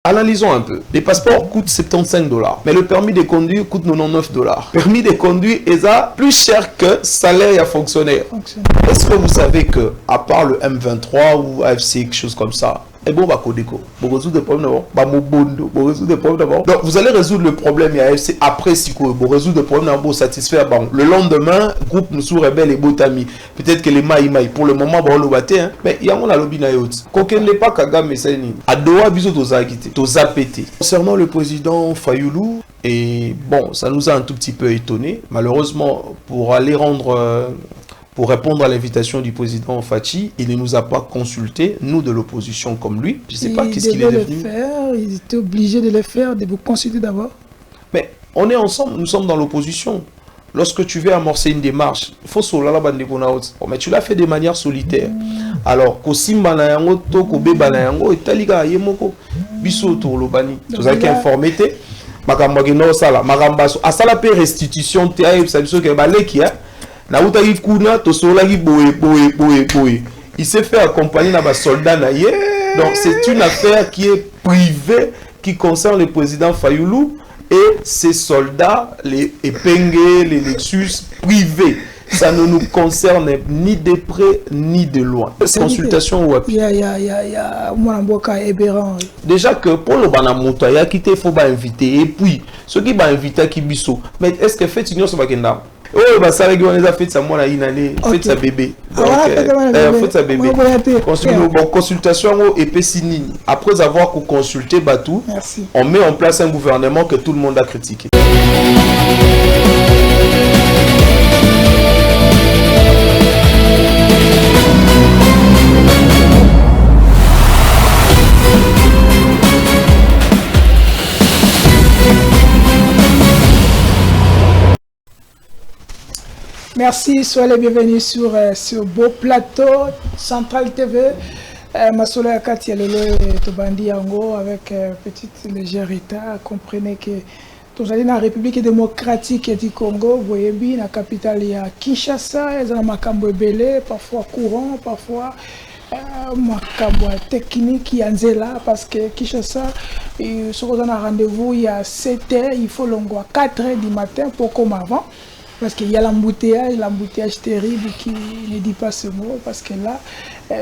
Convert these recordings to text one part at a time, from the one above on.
Analysons un peu. Les passeports coûtent 75 $, mais le permis de conduire coûte 99 $. Permis de conduire est plus cher que salaire à fonctionnaire. Est-ce que vous savez que, à part le M23 ou AFC, quelque chose comme ça, et bon, bah, Kodeko, vous résoudre des problèmes d'abord. Bah, Mobondo, vous résoudre des problèmes d'abord. Donc, vous allez résoudre le problème et AFC après, si vous résoudre des problèmes d'abord, satisfaire. Bon, le lendemain, groupe Moussou Rebelle et Botami. Peut-être que les maïmaï, pour le moment, bon, le batté, hein. Mais il y a un lobby na yot. Koken n'est pas Kagame, mais c'est ni. Adoa biso toza quitté, toza pété. Concernant le président Fayoulou, et bon, ça nous a un tout petit peu étonné. Malheureusement, pour répondre à l'invitation du président Fachi, il ne nous a pas consulté, nous de l'opposition comme lui. Je ne sais pas qu'est-ce qu'il est devenu. Il était obligé de le faire, de vous consulter d'abord. Mais on est ensemble, nous sommes dans l'opposition. Lorsque tu veux amorcer une démarche, il faut sola la bande de Bonaout. Mais tu l'as fait de manière solitaire. Alors, Kosimba na yango, Toko Beba na yango, et Taliga Yemoko, Bisso Tourlobani. Tu as qu'informé. Makamba Geno Sala, Makamba, à Sala P restitution, Théaïb, Sabiso Kebaleki, il s'est fait accompagner dans les soldats. Donc c'est une affaire qui est privée, qui concerne le président Fayoulou et ses soldats, les Epenge, les Lexus privés. Ça ne nous concerne ni de près ni de loin. Consultation ou appui. Déjà que pour le Banamoto, il y a qui il faut inviter. Et puis, ceux qui vont inviter qui biso. Mais est-ce que fait une chose pas oh, bah ça on les a fait ça moi là une année, fait sa bébé. Donc fait sa bébé. Consultation et Pessini. Après avoir consulté Batou, on met en place un gouvernement que tout le monde a critiqué. Merci, soyez les bienvenus sur ce beau plateau Central TV. Masolo Akati Alolo et Tobandi Yango avec petite légère retard. Comprenez que nous allons dans la République démocratique du Congo, vous voyez bien, la capitale il y a Kinshasa, il y a Makambo Belé, parfois courant, parfois Makambo technique qui est là parce que Kinshasa, si on a un rendez-vous il y a 7 h, il faut l'envoyer à 4 h du matin pour comme avant. Parce qu'il y a l'embouteillage terrible qui ne dit pas ce mot, parce que là,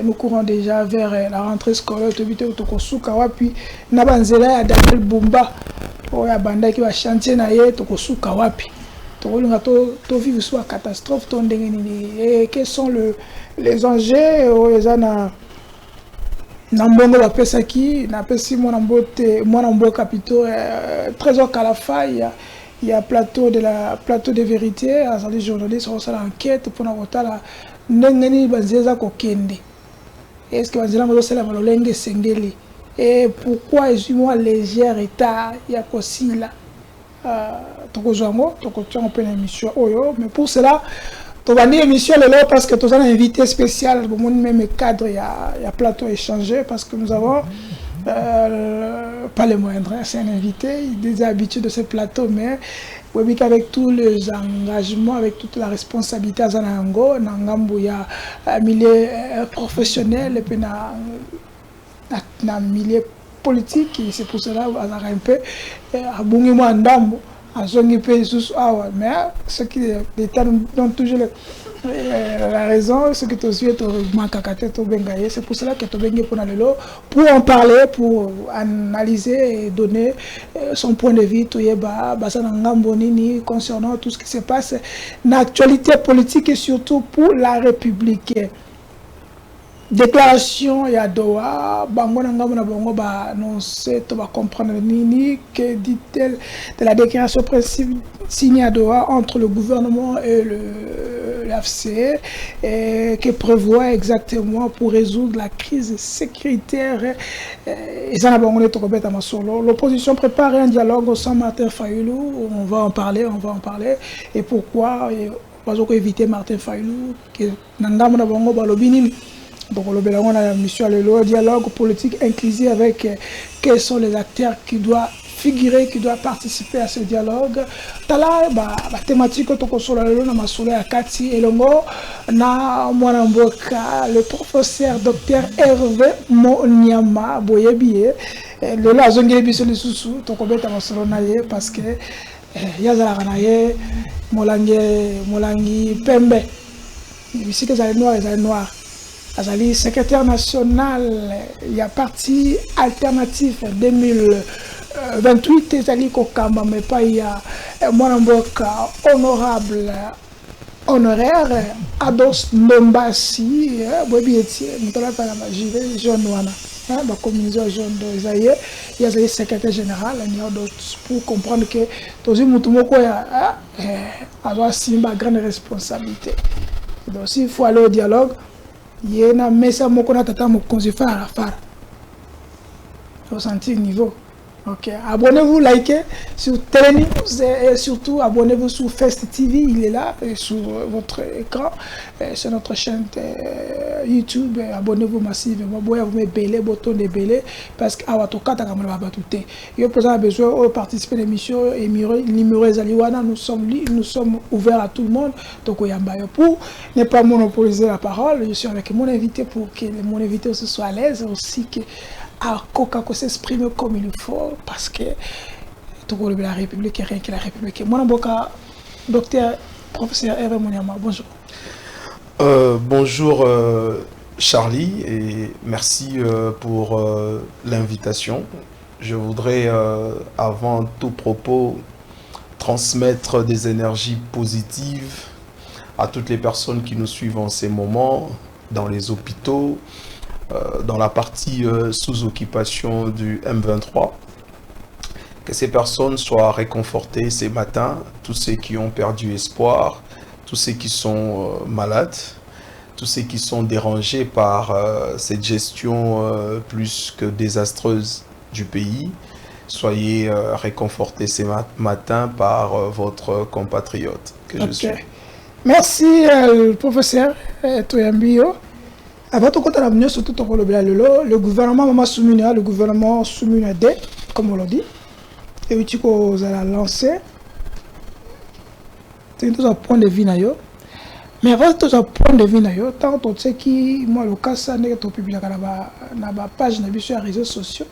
nous courons déjà vers la rentrée scolaire, puis Nabanzela y a Daniel Bumba, il y a Banda qui va chanter naie, Tokosuka wapi. To vivre soit catastrophe, et quels sont les enjeux, Nambongo la Pesaki, Napesi Monambo Capito, Trésor Kalafa, il y a plateau de vérité, à les journalistes ont l'enquête pour avoir la nengeni banzeza kokende. Est-ce que banzela mozo la malolenge sengeli? Et pourquoi est-ce légère état il y a aussi là tokozango tokotiamo pe na émission oyo, mais pour cela to bandi émission lelo parce que tous un invité spécial pour même cadre il y a plateau échangé parce que nous avons pas les moindres, c'est un invité, il est habitué de ce plateau, mais oui, avec tous les engagements, avec toute la responsabilité à Zanango, Nangambo, il y a un milieu professionnel et puis un milieu politique, et c'est pour cela qu'on a un peu à Bungimo Andambo, à Zongipe sous Awa, mais ce qui est toujours la raison, c'est que tu es c'est pour cela que tu pour en parler, pour analyser et donner son point de vue concernant tout ce qui se passe dans l'actualité politique et surtout pour la République. Déclaration ya Doha, bango na ngambo na bango ba annoncer to ba comprendre nini que dit-elle de la déclaration principe signée à Doha entre le gouvernement et l'AFC et qui prévoit exactement pour résoudre la crise sécuritaire et ça na bango ne to kobeta masolo. L'opposition prépare un dialogue au sein Martin Fayoulou, on va en parler et pourquoi on va éviter Martin Fayoulou que na ngambo na bango ba lobini Donc, on a la mission, le dialogue politique inclusif avec quels sont les acteurs qui doivent figurer, qui doivent participer à ce dialogue. Tala, la thématique que tu as na masole à Kati et na mwanamboka, le professeur Dr Hervé Moniama Boyebi. Le là, zongé biso le sous, tu as masole na ye parce que yazala na ye molangi pembe. Ici que les noirs. Azali secrétaire national, il y a parti alternatif 2028, Azali Kokamba, mais pas il y a Mwanamboka honorable, honoraire, Ados Ndombasi, Bobi Etier, nous avons fait la gilet jaune wana, la communauté jaune de Isaïe, il y a le secrétaire général, il y a d'autres pour comprendre que tous les Moutoumoko a une grande responsabilité. Donc s'il faut aller au dialogue, il y a un message qui est au senti niveau. Ok, abonnez-vous, likez sur Télénews et surtout abonnez-vous sur Fest TV, il est là sur votre écran, sur notre chaîne YouTube. Abonnez-vous massivement. Vous mettez belé, bouton de belé parce que vous avez besoin de participer à l'émission et numéro Zaliwana. Nous sommes ouverts à tout le monde. Donc, pour ne pas monopoliser la parole, je suis avec mon invité pour que mon invité aussi soit à l'aise aussi que à Coca s'exprime comme il faut parce que tout le la République est rien que la République. Mon avocat, docteur, professeur Hervé Moniama, bonjour. Bonjour Charlie et merci pour l'invitation. Je voudrais avant tout propos transmettre des énergies positives à toutes les personnes qui nous suivent en ces moments, dans les hôpitaux, dans la partie sous occupation du M23, que ces personnes soient réconfortées ces matins, tous ceux qui ont perdu espoir, tous ceux qui sont malades, tous ceux qui sont dérangés par cette gestion plus que désastreuse du pays. Soyez réconfortés ces matins par votre compatriote que je suis. Merci professeur Toyambio. Avant tout, le gouvernement m'a soumis, le gouvernement soumis à D, comme on l'a dit, et tu as lancé. C'est tout un point de vue. Mais avant tout un point de vue, tant que tu sais qui, moi, le cas, ça n'est pas publié dans la page sur les réseaux sociaux.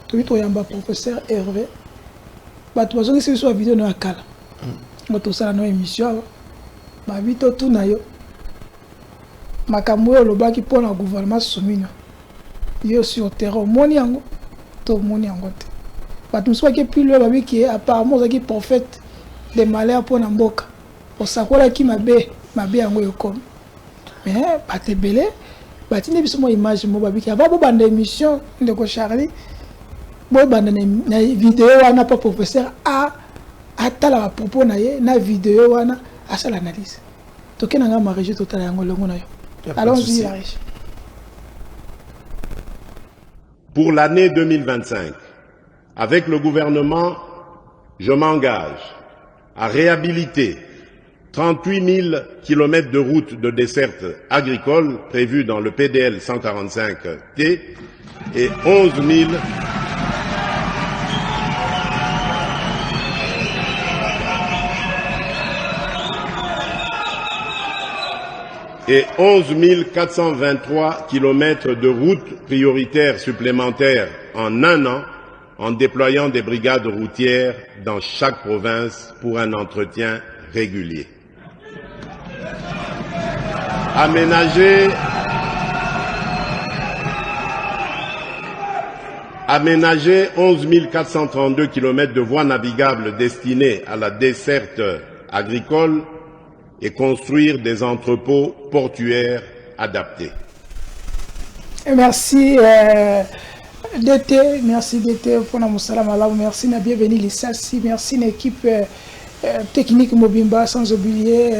Tu as un professeur Hervé. Tu as besoin de cette vidéo dans la cale. Tu as une émission. Tu as vu tout na yo. Makambo le baki pour le gouvernement soumis. Yo sur terrain moni yango to moni yango te. Batum soit que plus le babi qui est apparemment qui prophète des malheurs pour Namboka. Pour sakola ki mabe yango yo comme. Mais bate belé batine biso mo image mo babi ki ava bo bande émission de ko Charlie. Bo bande na vidéo wana pas professeur a atala ba propos na ye na vidéo wana a ça l'analyse. To kenanga ma régie total yango longo na yo. Allons-y, Arish. Pour l'année 2025, avec le gouvernement, je m'engage à réhabiliter 38 000 km de routes de desserte agricole prévues dans le PDL 145T et 11 423 km de routes prioritaires supplémentaires en un an, en déployant des brigades routières dans chaque province pour un entretien régulier. Aménager 11 432 km de voies navigables destinées à la desserte agricole et construire des entrepôts portuaires adaptés. Merci DT, merci DT pour la merci na bienvenue Lissassi, merci l'équipe technique Mobimba, sans oublier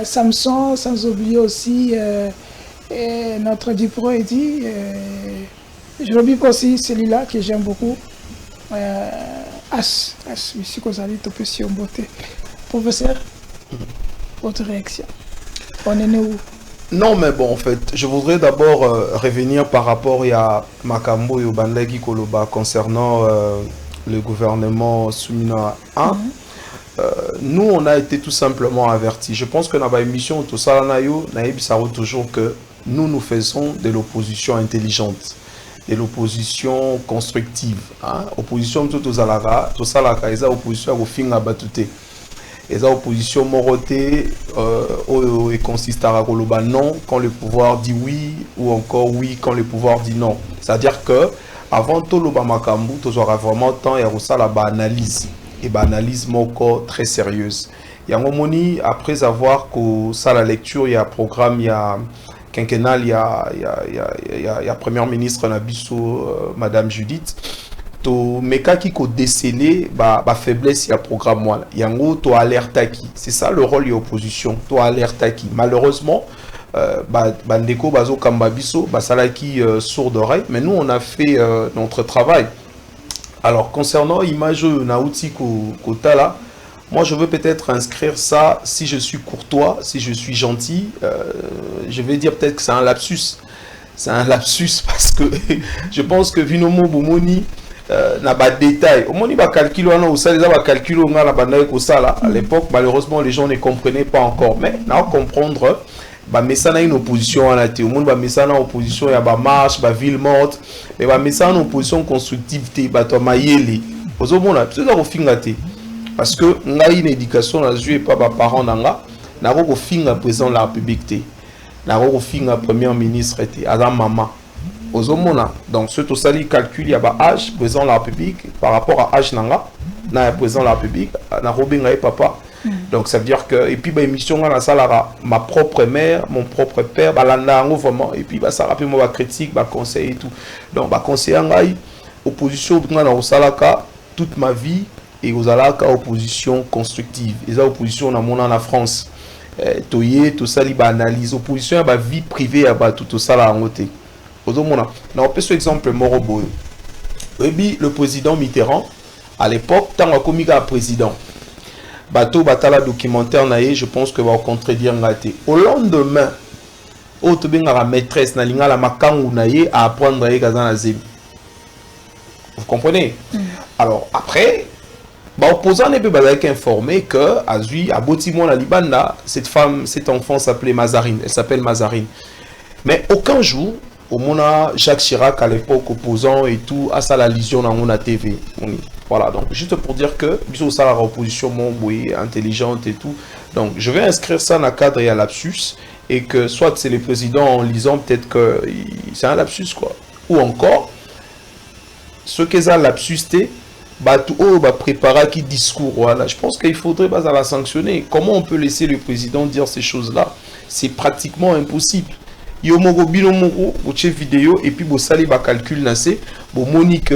Samson, sans oublier aussi notre Dupro Eddy. Je l'oublie aussi celui-là que j'aime beaucoup, As, ici qu'on a dit Topé en beauté. Professeur, votre réaction? On est né où? Non, mais bon, en fait, je voudrais d'abord revenir par rapport à Makambo et Bandagi Koloba concernant le gouvernement Soumina 1. Nous, on a été tout simplement avertis. Je pense que dans l'émission, tout ça, toujours que nous faisons de l'opposition intelligente, de l'opposition constructive. Opposition tout ça, la opposition au fin à batute. Et ça, opposition morotée, et consiste à non quand le pouvoir dit oui, ou encore oui quand le pouvoir dit non. C'est-à-dire que avant tout le Bamakambu, tu auras vraiment temps et ça la analyse. Et analyse moko très sérieuse. Il y a un moment, après avoir que ça la lecture, il y a un programme, il y a quinquennal, il y a première ministre Nabiso, Madame Judith. To meka qui ko déceler ba faiblesse il y a programme moi il y a un gros to alerte qui c'est ça le rôle de l'opposition to alerte qui malheureusement bandeko bazo kambabiso basala qui sourd d'oreille mais nous on a fait notre travail. Alors concernant image naouti kota là, moi je veux peut-être inscrire ça si je suis courtois, si je suis gentil, je vais dire peut-être que c'est un lapsus parce que je pense que Vinomo Bomoni n'a pas de détails. Au moins, il va calculer, à l'époque, malheureusement, les gens ne comprenaient pas encore. Mais, on comprendre, mais ça a une opposition à la télé. Au monde, mais ça a une opposition, il y a une marche, une ville morte. Mais ça a une opposition constructive, il y a une maïeli. Aux hommes, on a besoin de faire parce que, on a une éducation, on a joué par les parents, on a un président de la République, on a un premier ministre, on a maman. Aux hommes, donc ce tout ça, il calcule, il y a un âge, président de la République, par rapport à âge, il y a un président de la République, il y a un papa. Donc ça veut dire que, et puis, l'émission, ma propre mère, mon propre père, vraiment, et puis, ça rappelle moi, critique, conseil et tout. Donc, conseil, opposition, toute ma vie, et aux alaka opposition constructive. Et ça, opposition, on a en France. Tout ça, il analyse. Opposition, il y a vie privée, il y a tout ça, là, en côté. On peut ce exemple Morobo. Le président Mitterrand, à l'époque, tant que président, bateau batala documentaire je pense que va contredire ngate. Au lendemain, au la maîtresse na linga la makangu naye à apprendre à zemi. Vous comprenez? Alors après, opposant ne peut pas être informé que à Botimon la Libanda, cette femme, cet enfant s'appelait Mazarine. Elle s'appelle Mazarine. Mais aucun jour au Mona Jacques Chirac à l'époque opposant et tout à ça la lision dans la TV. Voilà, donc juste pour dire que bisous ça la opposition intelligente et tout. Donc je vais inscrire ça dans le cadre et à lapsus et que soit c'est le président en lisant peut-être que c'est un lapsus quoi. Ou encore ce qu'ils ont lapsus préparer qui discours voilà. Je pense qu'il faudrait la sanctionner. Comment on peut laisser le président dire ces choses-là? C'est pratiquement impossible. Yo mogo vidéo et puis sali calcul nassé monique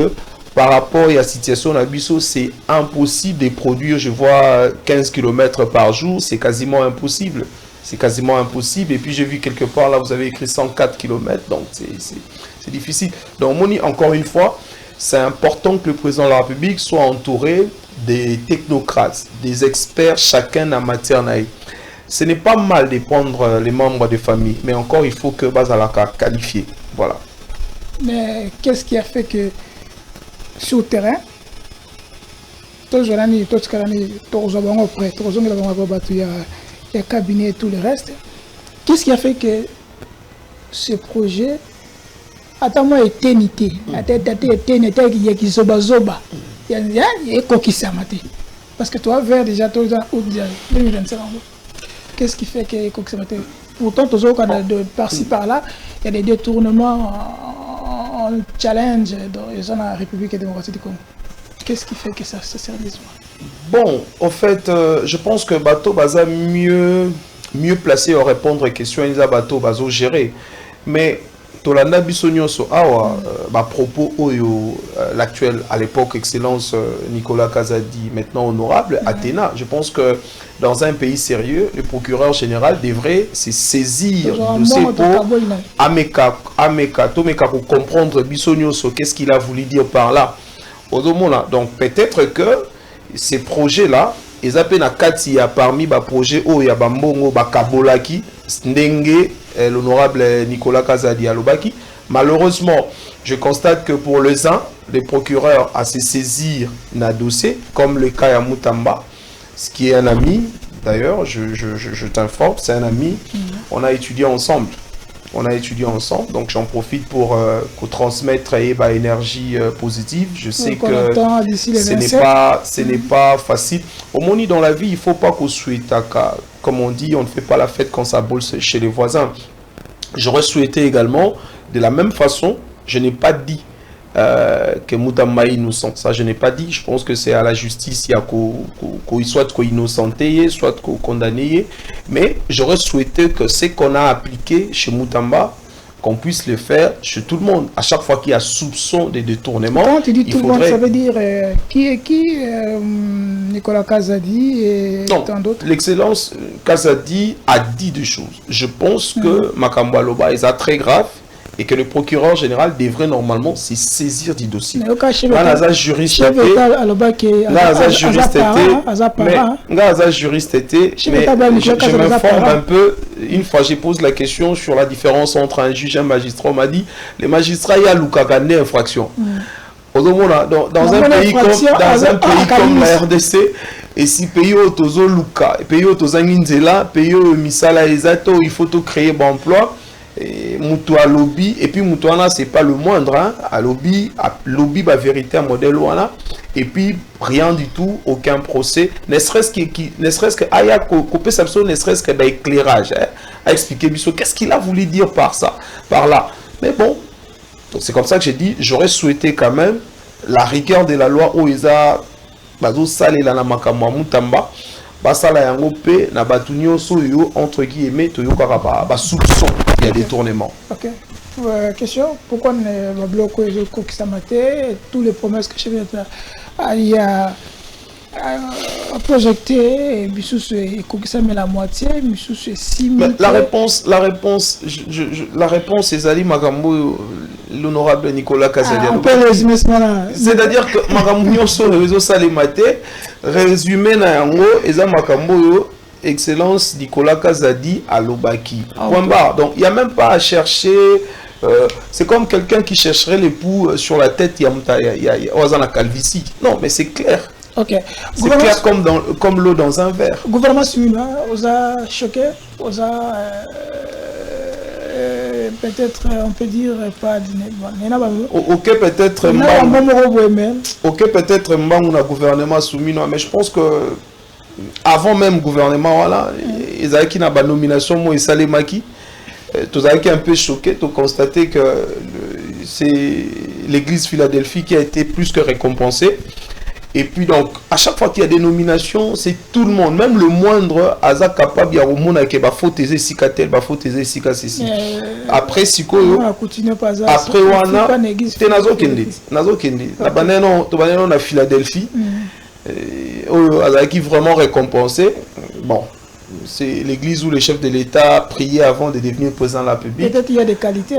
par rapport à la situation nabiso c'est impossible de produire je vois 15 km par jour, c'est quasiment impossible. Et puis j'ai vu quelque part là vous avez écrit 104 km donc c'est difficile. Donc moni encore une fois, c'est important que le président de la République soit entouré des technocrates, des experts chacun en matière naïve. Ce n'est pas mal de prendre les membres de famille, mais encore il faut que Bazalaka qualifié. Voilà. Mais qu'est-ce qui a fait que sur le terrain, il y a cabinet et tout le reste, qu'est-ce qui a fait que ce projet attends-moi éternité, parce que toi vers déjà 2025. Qu'est-ce qui fait que pourtant, de par-ci par-là, il y a des détournements en challenge dans la République démocratique du Congo. Qu'est-ce qui fait que ça se service? Bon, en fait, je pense que Bateau Baza mieux placé à répondre aux questions, il a Bateau Bazo géré. Mais Tolanda Bissonioso Awa, propos l'actuel à l'époque excellence Nicolas Kazadi, maintenant honorable, Athéna. Je pense que dans un pays sérieux, le procureur général devrait se saisir de ces pots Ameka pour comprendre Bissonioso, qu'est-ce qu'il a voulu dire par là. Donc peut-être que ces projets-là, ils appellent à Katia parmi les projets où il y a Bambongo, Bakabolaki, Ndenge, l'honorable Nicolas Kazadi Alobaki. Malheureusement, je constate que pour le ZAN, les procureurs à se saisir d'un dossier, comme le cas à Moutamba, ce qui est un ami, d'ailleurs, je t'informe, c'est un ami, on a étudié ensemble. Donc j'en profite pour transmettre énergie positive. Je sais que ce n'est pas facile. Au moins, dans la vie, il ne faut pas qu'on souhaite, comme on dit, on ne fait pas la fête quand ça boule chez les voisins. J'aurais souhaité également, de la même façon, je n'ai pas dit que Moutamba est innocent. Ça, je n'ai pas dit. Je pense que c'est à la justice, il y a soit qu'on innocenté, soit qu'on condamné. Mais j'aurais souhaité que ce qu'on a appliqué chez Moutamba, qu'on puisse le faire chez tout le monde. À chaque fois qu'il y a soupçon de détournement, quand tu dis tout le monde, ça veut dire qui Nicolas Kazadi et tant d'autres. L'excellence Kazadi a dit des choses. Je pense que Makambo Aloba est très grave et que le procureur général devrait normalement se saisir du dossier. Là, la juriste était, mais je m'informe un peu. Une fois, je pose la question sur la différence entre un juge et un magistrat. On m'a dit, les magistrats, il y a l'Oukagane infraction. Dans un pays comme la RDC, et si pays autozo Luka, pays autozo Nginzela, pays Misala Ezato, il faut tout créer bon emploi. Moutou à lobby, et puis Moutouana, c'est pas le moindre, hein, à lobby, bah, vérité, un modèle ouana, et puis rien du tout, aucun procès, ne serait-ce que Aya Kopé Sapso, ne serait-ce que d'éclairage, hein, à expliquer Bissot, qu'est-ce qu'il a voulu dire par ça, par là. Mais bon, c'est comme ça que j'ai dit, j'aurais souhaité quand même la rigueur de la loi Oeza, Bazo Salé la Namakamwa Moutamba, Basala yango pe na batunyo soyo entre guillemets toyo karaba ba soupçon il y a détournement. OK. Question, pourquoi le bloc qui s'amaté tous les promesses que je viens de faire il y a projeté Bissous et ça met la moitié Bissous c'est 6 000. La réponse est Zali Magambo l'honorable Nicolas Kazadi. C'est-à-dire que Magambo sur le réseau Salimate résumé na yango eza Makambo excellence Nicolas Kazadi Alobaki. Point barre. Donc il n'y a même pas à chercher. C'est comme quelqu'un qui chercherait l'époux sur la tête. Il y a la calvitie. Non, mais c'est clair. Okay. C'est clair comme l'eau dans un verre. Le gouvernement suivant, vous a choqué, vous a peut-être, on peut dire, pas ok, peut-être le gouvernement soumis, mais je pense que avant même le gouvernement, voilà, ils avaient qui n'a pas nomination, moi, Salé Maki, tous avaient un peu choqué, de constater que c'est l'église Philadelphie qui a été plus que récompensée. Et puis donc, à chaque fois qu'il y a des nominations, c'est tout le monde, même le moindre, Aza capable, il y a au monde qui va faut taiser Sikatel, va faut taiser Sikasisi. Après Siko, après Wana, c'est Nazo Kende. La banane à Philadelphie, Aza qui vraiment récompensé. Bon, c'est l'église où le chef de l'État priait avant de devenir président de la République. Peut-être qu'il y a des qualités.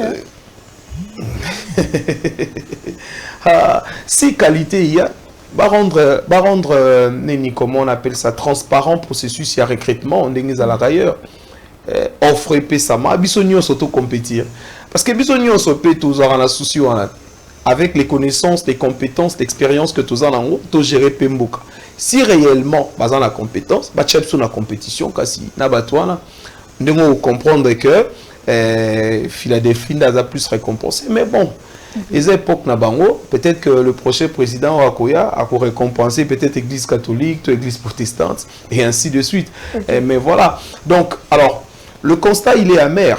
Si qualité il y a, va rendre comment on appelle ça, transparent processus, il y a recrutement, on est à l'arrière. Offre Pessama, bisogno s'auto-compétir. Parce que bisogno s'auto tous en a souci avec les connaissances, les compétences, l'expérience que tous en ont, tous gérer Pemboka. Si réellement, dans la compétence, bah tu as la compétition, kasi na batouana, nous comprendre que Philadelphie n'a plus récompensé, mais bon. Les époques Nabango, peut-être que le prochain président Rakoya a récompensé peut-être l'église catholique, l'église protestante, et ainsi de suite. Okay. Mais voilà. Donc, alors, le constat, il est amer.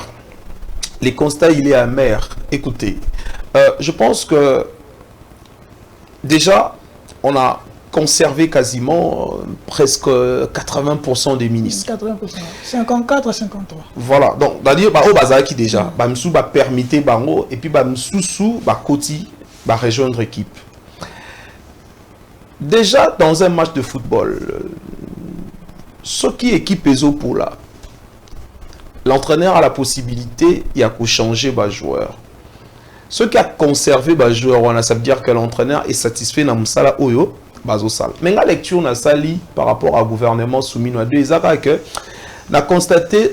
Le constat, il est amer. Écoutez, je pense que déjà, on a conservé quasiment presque 80% des ministres. 80%. 54 à 53. Voilà. Donc, c'est-à-dire, au Bazaki déjà, Bamsou va permettre Bango, et puis Bamsou va Koti va rejoindre l'équipe. Déjà, dans un match de football, ce qui équipe Ezo pour là, l'entraîneur a la possibilité, il y a qu'à changer les joueurs. Ce qui a conservé les joueurs, ça veut dire que l'entraîneur est satisfait dans Moussala Oyo. Mais la lecture n'a sali par rapport au gouvernement soumis à deux que n'a constaté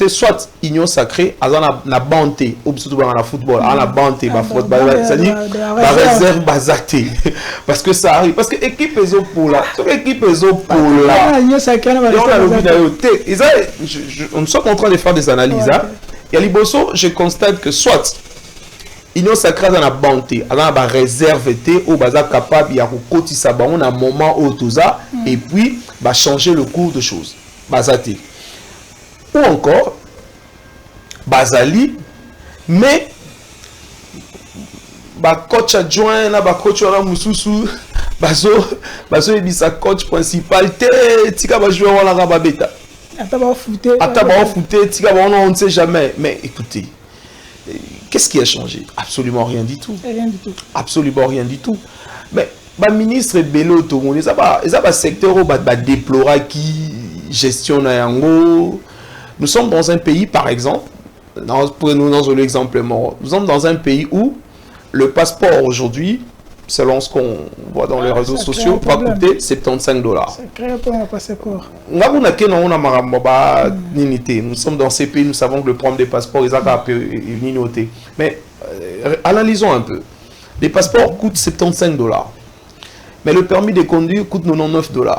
soit Union Sacrée na banté ou surtout dans le football la banté c'est-à-dire la réserve basatée parce que ça arrive parce que équipe ezo pour la Union Sacrée on sommes en train de faire des analyses et à Liboso je constate que soit Union Sacrée dans la banté dans la réserve ou baza capable ya kokotisa bango na moment où tout ça et puis va changer le cours de choses Bazati. Ou encore Bazali, mais coach adjoint, coach Mususu, bazo ebisa coach principal, tika ba joueur wala ba beta. Ataba fouté, tika ba on ne sait jamais. Mais écoutez, qu'est-ce qui a changé? Absolument rien du tout. Rien du tout. Absolument rien du tout. Mais le ministre Bello, tout le monde, ils ont un secteur où déplorer qui gestionne yango. Nous sommes dans un pays, par exemple, prenons l'exemple mort. Nous sommes dans un pays où le passeport aujourd'hui, selon ce qu'on voit dans les réseaux sociaux, va coûter $75. C'est créé pour un passeport. Nous sommes dans ces pays, nous savons que le problème des passeports est un peu noté. Mais analysons un peu. Les passeports coûtent $75. Mais le permis de conduire coûte $99.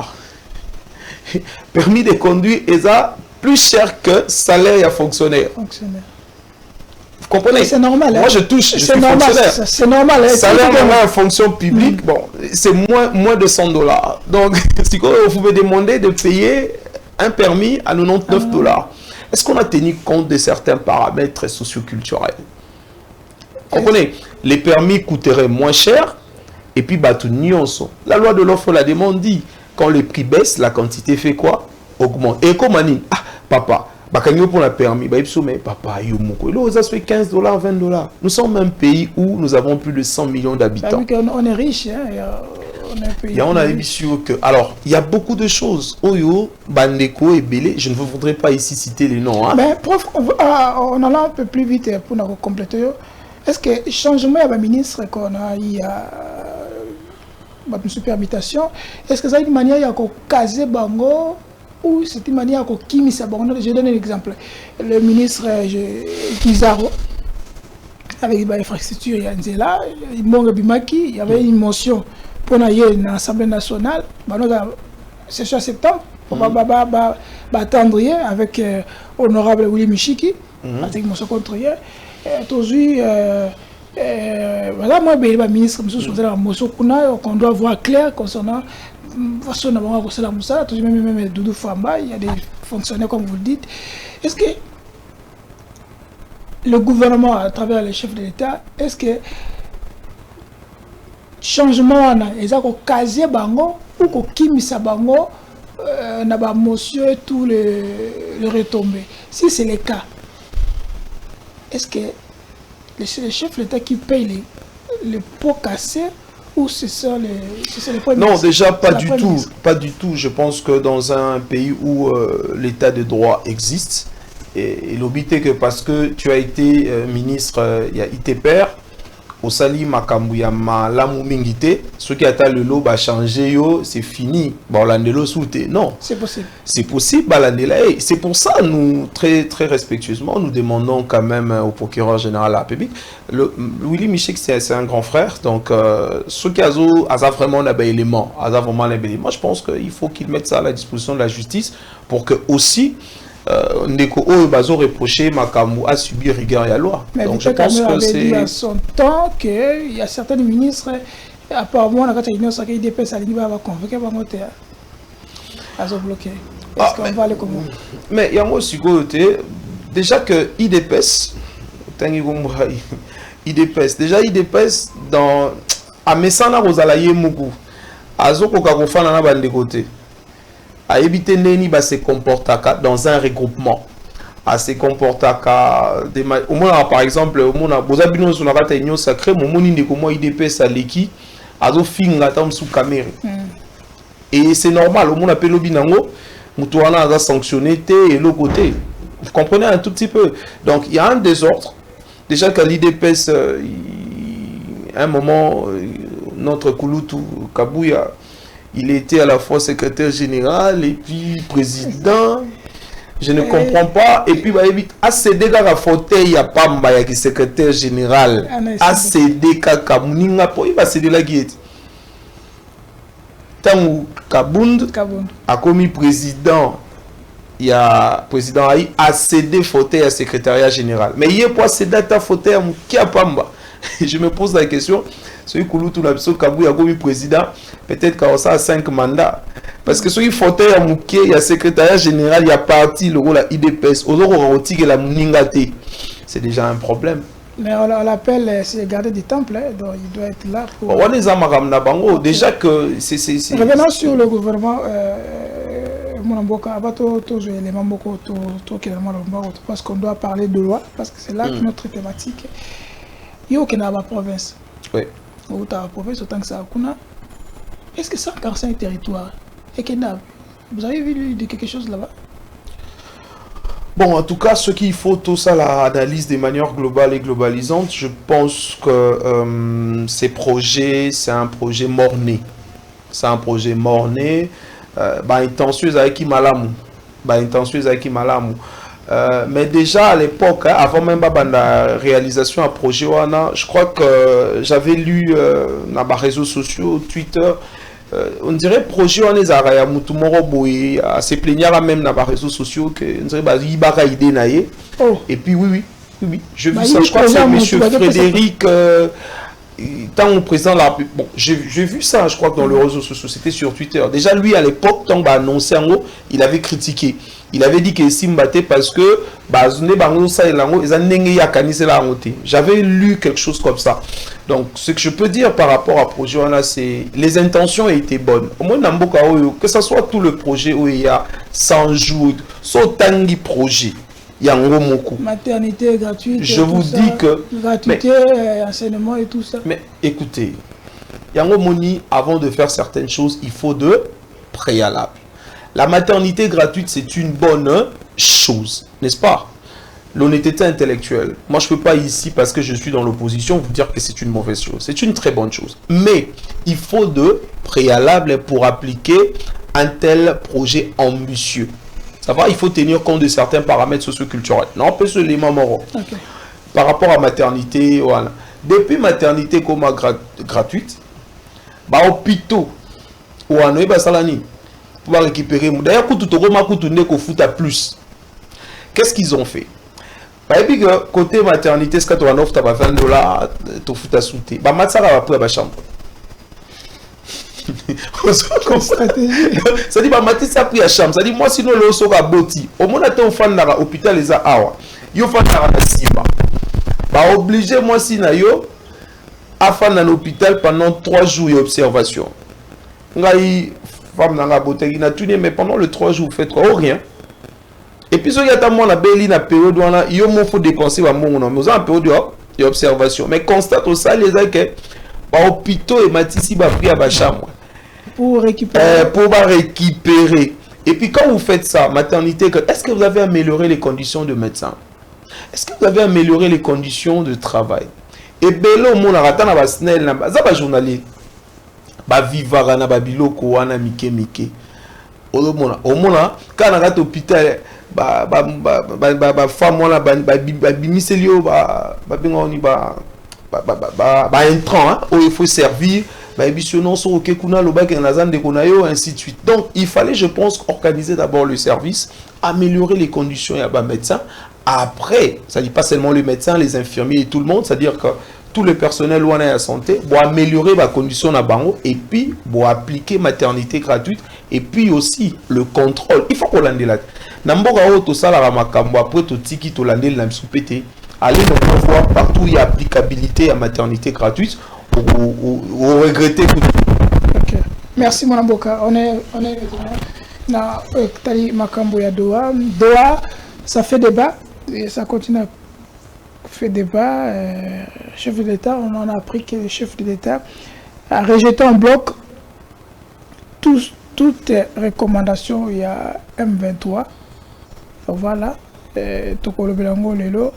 Permis de conduire est plus cher que salaire à fonctionnaire. Vous comprenez? C'est normal. Moi, je touche, je suis fonctionnaire. C'est normal. Salaire en fonction publique, bon, c'est moins de $100. Donc, si vous pouvez demander de payer un permis à $99. Est-ce qu'on a tenu compte de certains paramètres socioculturels? Vous comprenez? Les permis coûteraient moins cher. Et puis, la loi de l'offre et la demande dit, quand le prix baisse, la quantité fait quoi? Augmente. Et comme on dit, papa, pour la permis, papa, ça fait $15, $20. Nous sommes un pays où nous avons plus de 100 millions d'habitants. On est riche, hein? On a que. Alors, il y a beaucoup de choses. Oyo, Bandeko et Belé, je ne voudrais pas ici citer les noms. Hein. Mais, prof, on allait un peu plus vite pour nous compléter. Est-ce que le changement de ministre qu'on a eu une superhabitation, est-ce que c'est une manière de caser Bango ou c'est une manière de kimisa Bango? Je donne un exemple. Le ministre Kizaro, avec l'infrastructure, il y a il y avait une motion pour l'Assemblée nationale, c'est sur septembre, pour attendre avec honorable Willy Michiki, avec une motion contre hier. Aujourd'hui, voilà, moi, le ministre, qu'on doit voir clair concernant même Doudou Famba, il y a des fonctionnaires, comme vous le dites. Est-ce que le gouvernement, à travers les chefs de l'État, est-ce que changement, ils ont casé Bango ou qu'ils Bango, n'a pas motion et tout le retombé? Si c'est le cas, est-ce que les chefs de l'État qui payent les pots cassés ou c'est ça les points? Non, déjà pas du tout. Pas du tout. Je pense que dans un pays où l'état de droit existe, et l'obité que parce que tu as été ministre, il y a ITPR, au Sali Makambuya Malamu Mingite, ce qui a été le lot va changer, c'est fini. Bon, l'andelo souté. Non. C'est possible. C'est possible, c'est pour ça, nous, très respectueusement, nous demandons quand même au procureur général de la République. Willy Michek, c'est un grand frère, donc ce qui a vraiment un élément, moi je pense qu'il faut qu'il mette ça à la disposition de la justice pour que aussi, Ndeko Bazo reproché Makamou a subi rigueur et la loi. Mais donc je pense que c'est dit à son temps qu'il y a certains ministres, apparemment, quand il y a une IDPS, il va convoquer à se bloquer. Est-ce qu'on va aller comment? Mais il y a aussi côté déjà que IDPS, déjà IDPS dans à Messana Rosalaye Moukou, Azoko Kakofana na bande côté. À éviter Neni se comporter dans un regroupement. À se comporter au moins par exemple au moins vous avez sur la réunion sacrée mon moni de comment IDPS à l'équipe à zo finga tam sous caméra. Et c'est normal au moins appelle obinango mutuana a sanctionné et l'autre côté. Vous comprenez un tout petit peu. Donc il y a un désordre. Déjà qu'à l'IDPS à un moment notre Kouloutou Kabouya il était à la fois secrétaire général et puis président. Je ne comprends pas. Et puis, a cédé dans la fauteuil, il n'y a pas de secrétaire général. A cédé kaka muninga po, il va céder la guillette. Tant Kabound a commis président, il y a président Aïe a cédé fauteuil à secrétariat général. Mais il y a pas cédé à fauteuil à Kiapamba. Je me pose la question, celui qui a commis président, peut-être qu'il a 5 mandats. Parce que celui fauteuil à Mouké, il y a secrétariat général, il y a parti, le rôle à IDPS, c'est déjà un problème. Mais on l'appelle, c'est le gardien du temple, hein, donc il doit être là pour... On est à déjà que c'est... Revenons sur le gouvernement, parce qu'on doit parler de loi, parce que c'est là que notre thématique. Il y a aucune province. Oui. Ou ta province, autant que ça. Est-ce que 145 territoires et vous avez vu de quelque chose là-bas? Bon, en tout cas, ce qu'il faut, tout ça, l'analyse de manière globale et globalisante, je pense que ces projets, c'est un projet mort-né. C'est un projet mort-né. Intention avec Kimalamu. Mais déjà à l'époque, avant même la réalisation à projet, je crois que j'avais lu dans les réseaux sociaux, Twitter, on dirait projet on les a Moutoumoroboé à se plaindre même dans les réseaux sociaux que on dirait Ibara idée naïe. Et puis oui je vis ça, je crois que c'est monsieur Frédéric tant au président là, bon j'ai vu ça, je crois que dans les réseaux sociaux, c'était sur Twitter. Déjà lui à l'époque tant bah annoncé en gros, il avait critiqué. Il avait dit que Simbaté parce que j'avais lu quelque chose comme ça. Donc ce que je peux dire par rapport à projet c'est les intentions étaient bonnes. Au moins que ce soit tout le projet où il y a 100 jours, soit tangi projet. Il y a un gros maternité gratuite. Je vous dis que gratuité, enseignement et tout ça. Mais écoutez, il y a un gros avant de faire certaines choses, il faut de préalable. La maternité gratuite, c'est une bonne chose, n'est-ce pas? L'honnêteté intellectuelle. Moi, je ne peux pas ici, parce que je suis dans l'opposition, vous dire que c'est une mauvaise chose. C'est une très bonne chose. Mais il faut de préalable pour appliquer un tel projet ambitieux. Ça va, il faut tenir compte de certains paramètres socioculturels. Non, peut se les mamans. Par rapport à maternité, voilà. Depuis maternité comme gratuite, hôpitaux, ou à Salani, pour récupérer. D'ailleurs, plus. Qu'est-ce qu'ils ont fait? Côté maternité, c'est quand on offre $20, tu fous ta soute. Matsara va prendre la chambre. Ça dit, Matis a pris la chambre. Ça dit, moi, sinon, le sera boti. Au moins, on a fait un hôpital, les awa. Yo fait un simba. Obligé, moi, si na yo, à faire un hôpital pendant 3 jours d'observation. Femme dans la beauté, mais pendant les 3 jours, vous faites rien. Et puis, il y a moi la belle période où il faut dépenser mais vous avez une période d'observation. Mais constate aussi les gens que l'hôpital et Matissi va pris à la chambre. Pour récupérer. Pour récupérer. Et puis, quand vous faites ça, maternité, est-ce que vous avez amélioré les conditions de médecin? Est-ce que vous avez amélioré les conditions de travail? Et bello, mon aratan à Basnel, ça journalier. Vivara na babiloko wana mike au mona quand on a hôpital femme wana bimiselio entrant où il faut servir bisonon so OK kuna loba ke na zande konayo ainsi de suite. Donc il fallait, je pense, organiser d'abord le service, améliorer les conditions et à médecin. Après, ça dit pas seulement les médecins, les infirmiers et tout le monde, c'est-à-dire que tout le personnel ou la santé pour améliorer la condition à bango et puis pour appliquer maternité gratuite et puis aussi le contrôle. Il faut qu'on l'ande là. Namboka tout ça la makambo après tout tiki to l'ande la soupété. Allez donc voir partout il y a applicabilité à maternité gratuite ou regretter tout. OK. Merci mon Namboka. On est na tali makambo ya Doha. Doha ça fait débat et ça continue à fait débat, chef de l'État, on en a appris que le chef de l'État a rejeté en bloc toutes les recommandations. Il y a M23, voilà, Tokolo Belango Lelo,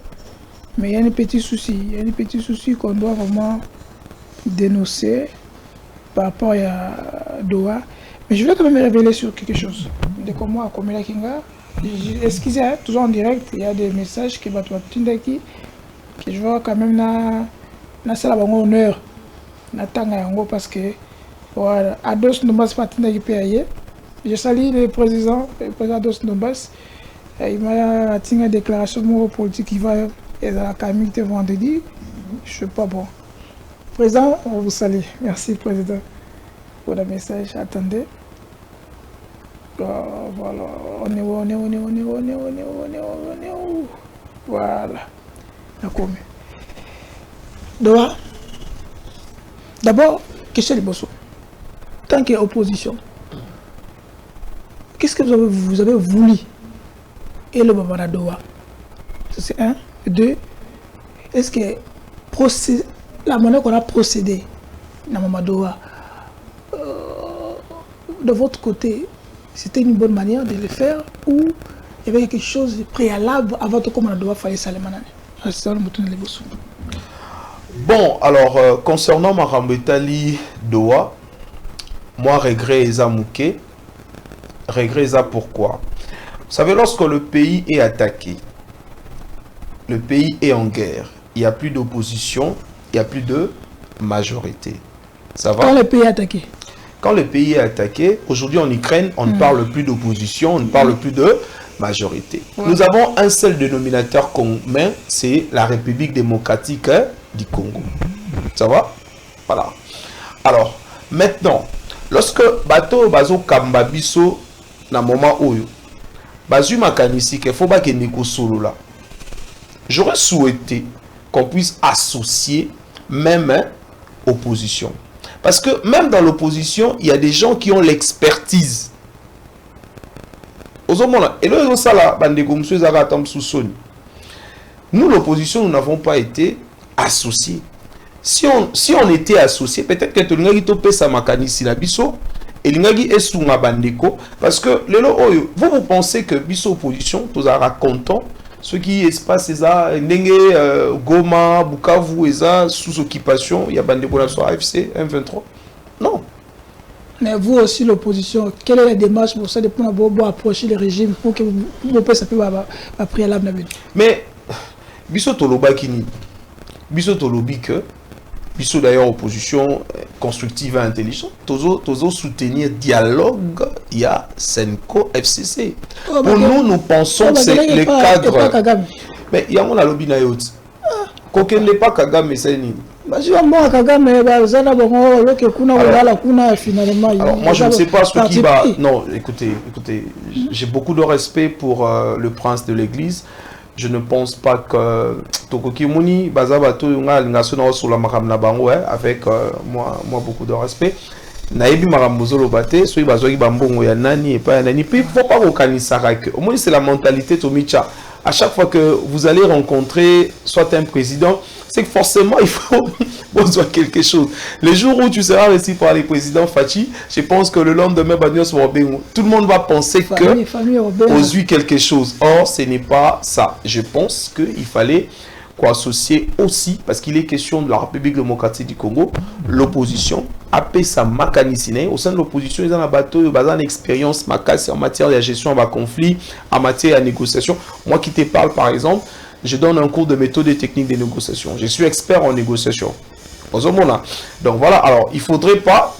mais il y a un petit souci qu'on doit vraiment dénoncer par rapport à Doha. Mais je vais quand même me révéler sur quelque chose. De comment à Komela Kinga, excusez, hein, toujours en direct, il y a des messages qui battent Tindaki, que je vois quand même na sala bango honneur, na tanga yango parce que voilà, Ados Ndombas pas Tindaki paye. Je salue le président Ados Ndombas. Il m'a tiré une déclaration politique qui va être à la Camille vendredi. Je ne sais pas bon. Président, on vous salue. Merci, Président, pour le message. Attendez. Voilà. On est où? Voilà. D'accord. D'abord, question de Bosso. Tant qu'il y a opposition, qu'est-ce que vous avez voulu? Et le Baba Doha. C'est un. Deux, est-ce que la manière qu'on a procédé dans Mamadoa, de votre côté, c'était une bonne manière de le faire ou il y avait quelque chose de préalable avant que Mamadoa fasse ça? Bon, alors, concernant Marambetali Doha, moi, regret Eza Mouké. Regret Eza pourquoi? Vous savez, lorsque le pays est attaqué, le pays est en guerre, il n'y a plus d'opposition, il n'y a plus de majorité. Ça va? Quand le pays est attaqué? Quand le pays est attaqué, aujourd'hui en Ukraine, on ne parle plus d'opposition, on ne parle plus de majorité. Ouais. Nous avons un seul dénominateur commun, c'est la République démocratique du Congo. Ça va? Voilà. Alors, maintenant, lorsque Bato Bazo Kambabiso, na moment où Bazu Makanisi, qu'il faut pas qu'il n'y ait solo là. J'aurais souhaité qu'on puisse associer même opposition. Parce que même dans l'opposition, il y a des gens qui ont l'expertise. Nous, l'opposition, nous n'avons pas été associés. Si on était associés, peut-être que tu as makanisi na biso et l'ingagi est sous ma bandeko. Parce que vous pensez que biso opposition, tous à racontant ce qui se passe, c'est ça, Goma, Bukavu, et ça, sous occupation, il y a bandeko dans son AFC, M23. Non. Mais vous aussi, l'opposition, quelle est la démarche pour ça, de pouvoir approcher le régime pour que vous puissiez pas préalable? Mais, biso toloba kini, biso tolobi que, biso d'ailleurs opposition constructive et intelligente, tozo soutenir dialogue, il y a Senko FCC. Pour nous, nous pensons que c'est le cadre. Mais il y a mon lobby na yot. Koken n'est pas Kagame, c'est ni. Alors, moi, je ne sais pas ce qui va... Non, écoutez, j'ai beaucoup de respect pour le prince de l'église. Je ne pense pas que Tokoki Mouni, Bazabato, avec moi beaucoup de respect. Naebi Marambozolo Bate, soit Bazogi Bambongo ya Nani et pas Nani. Puis il ne faut pas reconnaître au moins c'est la mentalité Tomicha. À chaque fois que vous allez rencontrer soit un président, c'est que forcément il faut besoin quelque chose. Les jours où tu seras reçu par les présidents Fachi, je pense que le lendemain, tout le monde va penser que aux eu quelque chose. Or, ce n'est pas ça. Je pense qu'il fallait associer aussi, parce qu'il est question de la République démocratique du Congo, l'opposition, après sa mécanicine. Au sein de l'opposition, ils ont un bateau, ils ont une expérience en matière de gestion de conflit, en matière de négociation. Moi qui te parle, par exemple, je donne un cours de méthode et technique de négociation. Je suis expert en négociation. Donc voilà, alors il faudrait pas,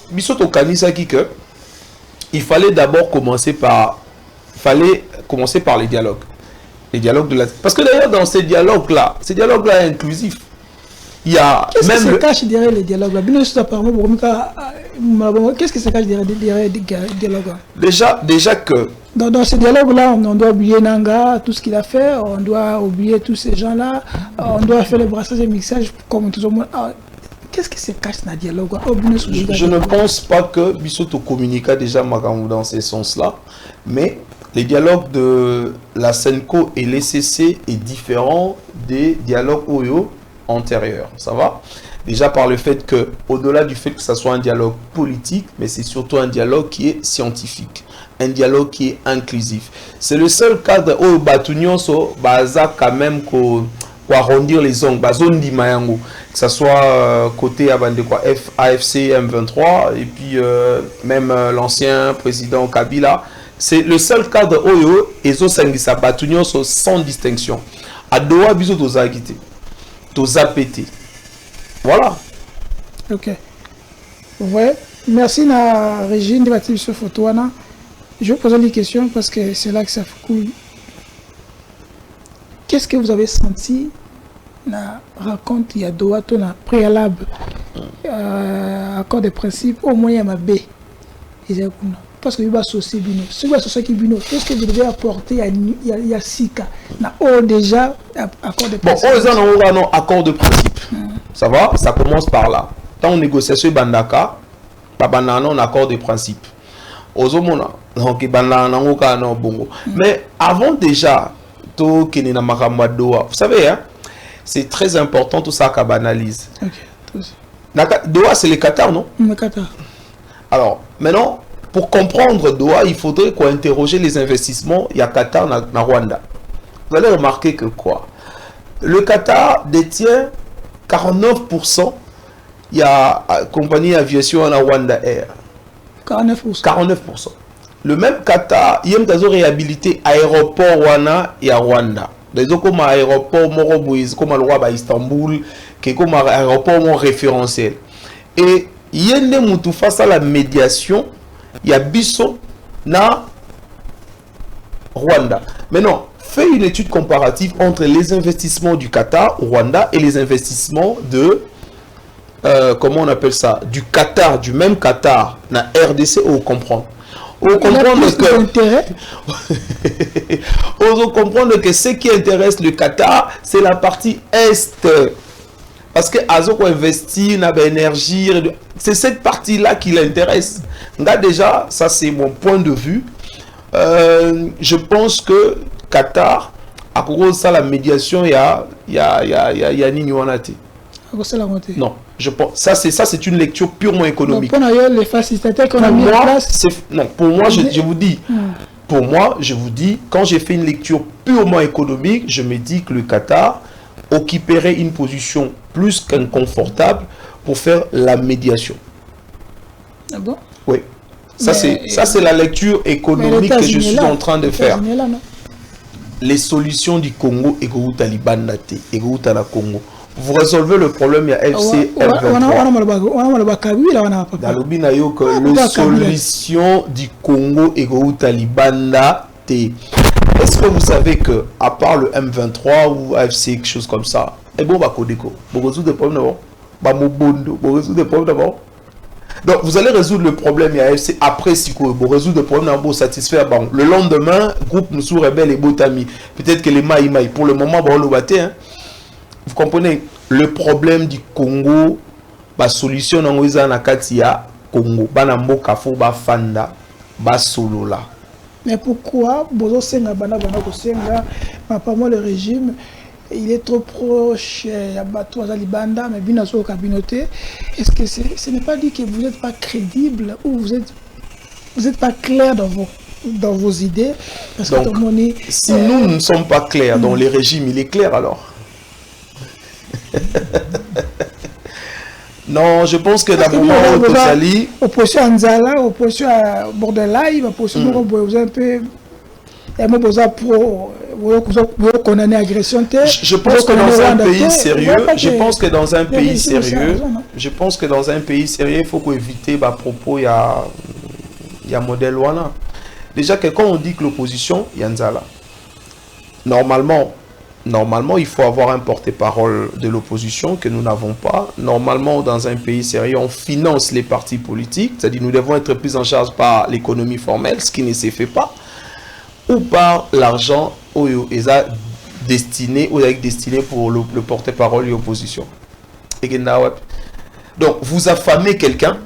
il fallait d'abord commencer par les dialogues. Les dialogues de la... Parce que d'ailleurs, dans ces dialogues-là inclusifs, il y a qu'est-ce même... Qu'est-ce qui se cache derrière les dialogues-là? Qu'est-ce qui se cache derrière les dialogues-là? Déjà que... Dans ces dialogues-là, on doit oublier Nanga, tout ce qu'il a fait, on doit oublier tous ces gens-là, on doit faire le brassage et le mixage comme tout le monde. Qu'est-ce qui se cache dans le dialogue? Je ne pense pas que Bissoto communique déjà dans ce sens-là, mais... Les dialogues de la Senko et l'ECC est différent des dialogues OYO antérieurs. Ça va? Déjà par le fait que, au-delà du fait que ça soit un dialogue politique, mais c'est surtout un dialogue qui est scientifique. Un dialogue qui est inclusif. C'est le seul cadre où Batunion so baza quand même quoi arrondir les ongles, zone d'Imayango, que ce soit côté AFC M23 et puis même l'ancien président Kabila. C'est le seul cadre Oyo et Sangisa Batunyo sans distinction. À Doha, bisous Toza Agité, Toza Pété. Voilà. Ok. Vous voyez, merci à Régine de la télévision photo. Je vais vous poser des questions parce que c'est là que ça fait cool. Qu'est-ce que vous avez senti na raconte il y a Doha ton préalable accord de principe au moins il y a ma B parce que il va associer bino si vous associez bino qu'est-ce que vous devez apporter il y a Sika na déjà accord de principe bon non accord de principe ça va, ça commence par là dans négociation bandaka pas banana accord de principe ozomona donc banana non bongo mais avant déjà to kenina makamwa Doha vous savez hein. C'est très important tout ça qu'on banalise. Doha, c'est le Qatar, non? Le Qatar. Alors, maintenant, pour comprendre Doha, il faudrait qu'on interroge les investissements. Il y a Qatar na Rwanda. Vous allez remarquer que quoi? Le Qatar détient 49%. Il y a compagnie aviation en Rwanda Air. 49%. 49%. Le même Qatar, il y a une réhabilité aéroport Wana et à Rwanda. Des comme aéroport Moroboïs, comme à Istanbul, qui est comme aéroport référentiel. Et il y a des face à la médiation, il y a Bisso na Rwanda. Maintenant, fais une étude comparative entre les investissements du Qatar, Rwanda, et les investissements de comment on appelle ça, du Qatar, du même Qatar, na RDC, on comprend. On comprendre que ce qui intéresse le Qatar, c'est la partie Est. Parce que Azoko investit dans l'énergie, c'est cette partie-là qui l'intéresse. Déjà, ça c'est mon point de vue. Je pense que Qatar, à cause de la médiation, il y a Niniwanati. Non, je pense ça c'est une lecture purement économique. Non, pour les facilitateurs qu'on a mis en place. Non, pour moi je vous dis, pour moi je vous dis, quand j'ai fait une lecture purement économique, je me dis que le Qatar occuperait une position plus qu'inconfortable pour faire la médiation. Ah bon? Oui. Ça c'est la lecture économique que je suis en train de faire. Les solutions du Congo et Taliban Nate et la Congo. Vous résolvez le problème, il y a FC la solution du Congo et Talibanda. Est-ce que vous savez que, à part le M23 ou AFC, quelque chose comme ça, et bon, vous résoudre des problèmes d'abord. Donc, vous allez résoudre le problème, il y a AFC après Siko, vous résoudre le problème, vous satisfaire. Bon, le lendemain, groupe Moussou Rebelle et Botami, peut-être que les Maïmaï, pour le moment, bon, le batté, hein. Vous comprenez le problème du Congo, la solution dans la Katia Congo, banambo kafo ba fanda ba solo là. Mais pourquoi bozo senga bana kosenga apparemment le régime il est trop proche à Batou Azalibanda mais bien sur communauté. Est-ce que ce n'est pas dit que vous n'êtes pas crédible ou vous êtes pas clair dans vos idées parce que donc, si nous ne sommes pas clairs dans les régimes, il est clair alors. Non, je pense que d'abord au Tosali, opposition Anzala, opposition à Bordelai, opposition vous un peu vous condamner agression. Je pense que dans un pays sérieux, je pense que dans un pays sérieux, il faut qu'on évite à propos il y a modèle Wana. Déjà que quand on dit que l'opposition, il y a Anzala. Normalement, il faut avoir un porte-parole de l'opposition que nous n'avons pas. Normalement, dans un pays sérieux, on finance les partis politiques. C'est-à-dire nous devons être pris en charge par l'économie formelle, ce qui ne se fait pas, ou par l'argent destiné pour le porte-parole de l'opposition. Donc, vous affamez quelqu'un,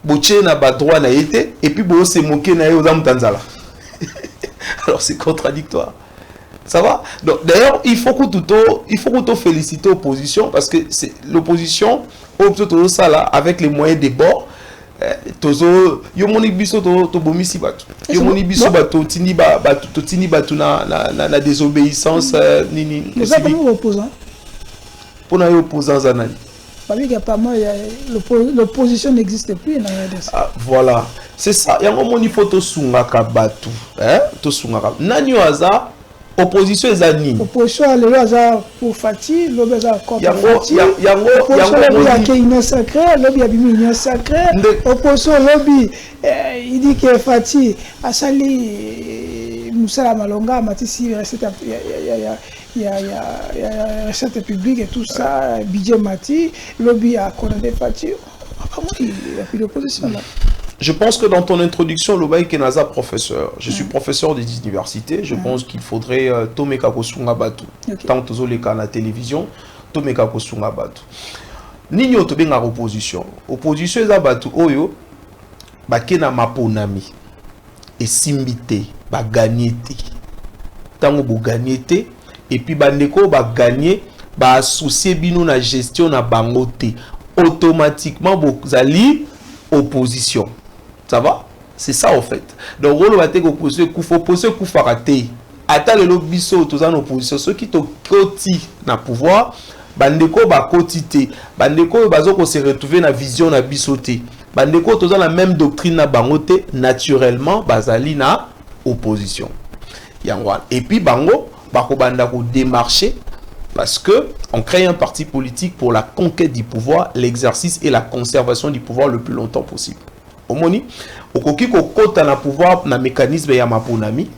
et puis vous se moquez de alors, c'est contradictoire. Ça va? Donc, d'ailleurs, il faut que tu félicites l'opposition parce que c'est l'opposition, avec les moyens des bords, tozo yo moni biso to bomisi bato yo moni biso bato tini bato na désobéissance nini les amis opposants pour na opposants zanani parce que apparemment l'opposition n'existe plus dans la RDC. Voilà, c'est ça. Il y a un moment il faut to sungaka bato to sungaka nani waza opposition ezani opposition le waza pour Fati le waza contre Fati yango qui est union sacrée lobby a bimi union sacrée opposition lobby il dit que Fati a sali Moussala Malonga Matisi recette il y a recette publique et tout ça budget Mati lobby a condamné Fati apparemment il y a plus d'opposition là. Je pense que dans ton introduction, Lobaï Kenaza, professeur, je suis professeur des universités, je pense qu'il faudrait Tomeka Kosunga Batu. Tant que les cas à la télévision, Tomeka Kosunga Batu. Nino to benga opposition. Opposition est à Batu Oyo, Bakena Maponami, et Simbite, ba gagné. Tant que gagné, et puis Bandeko ba gagné, ba associé bino na gestion na bangote. Automatiquement, vous allez opposition. Ça va? C'est ça en fait. Donc, on va dire opposition, il faut opposition, il faut rater. Attends le biso, tous en opposition. Ceux qui te côté na pouvoir, bandeko ba côté, bandeko bazoko se retrouver na vision na bisoté. Bandeko tous en la même doctrine na bangote, naturellement bazali na opposition. Et puis bango, bako bandako démarcher parce que on crée un parti politique pour la conquête du pouvoir, l'exercice et la conservation du pouvoir le plus longtemps possible. Omoni, okoki ko kota na pouvoir na mécanisme ya maponami,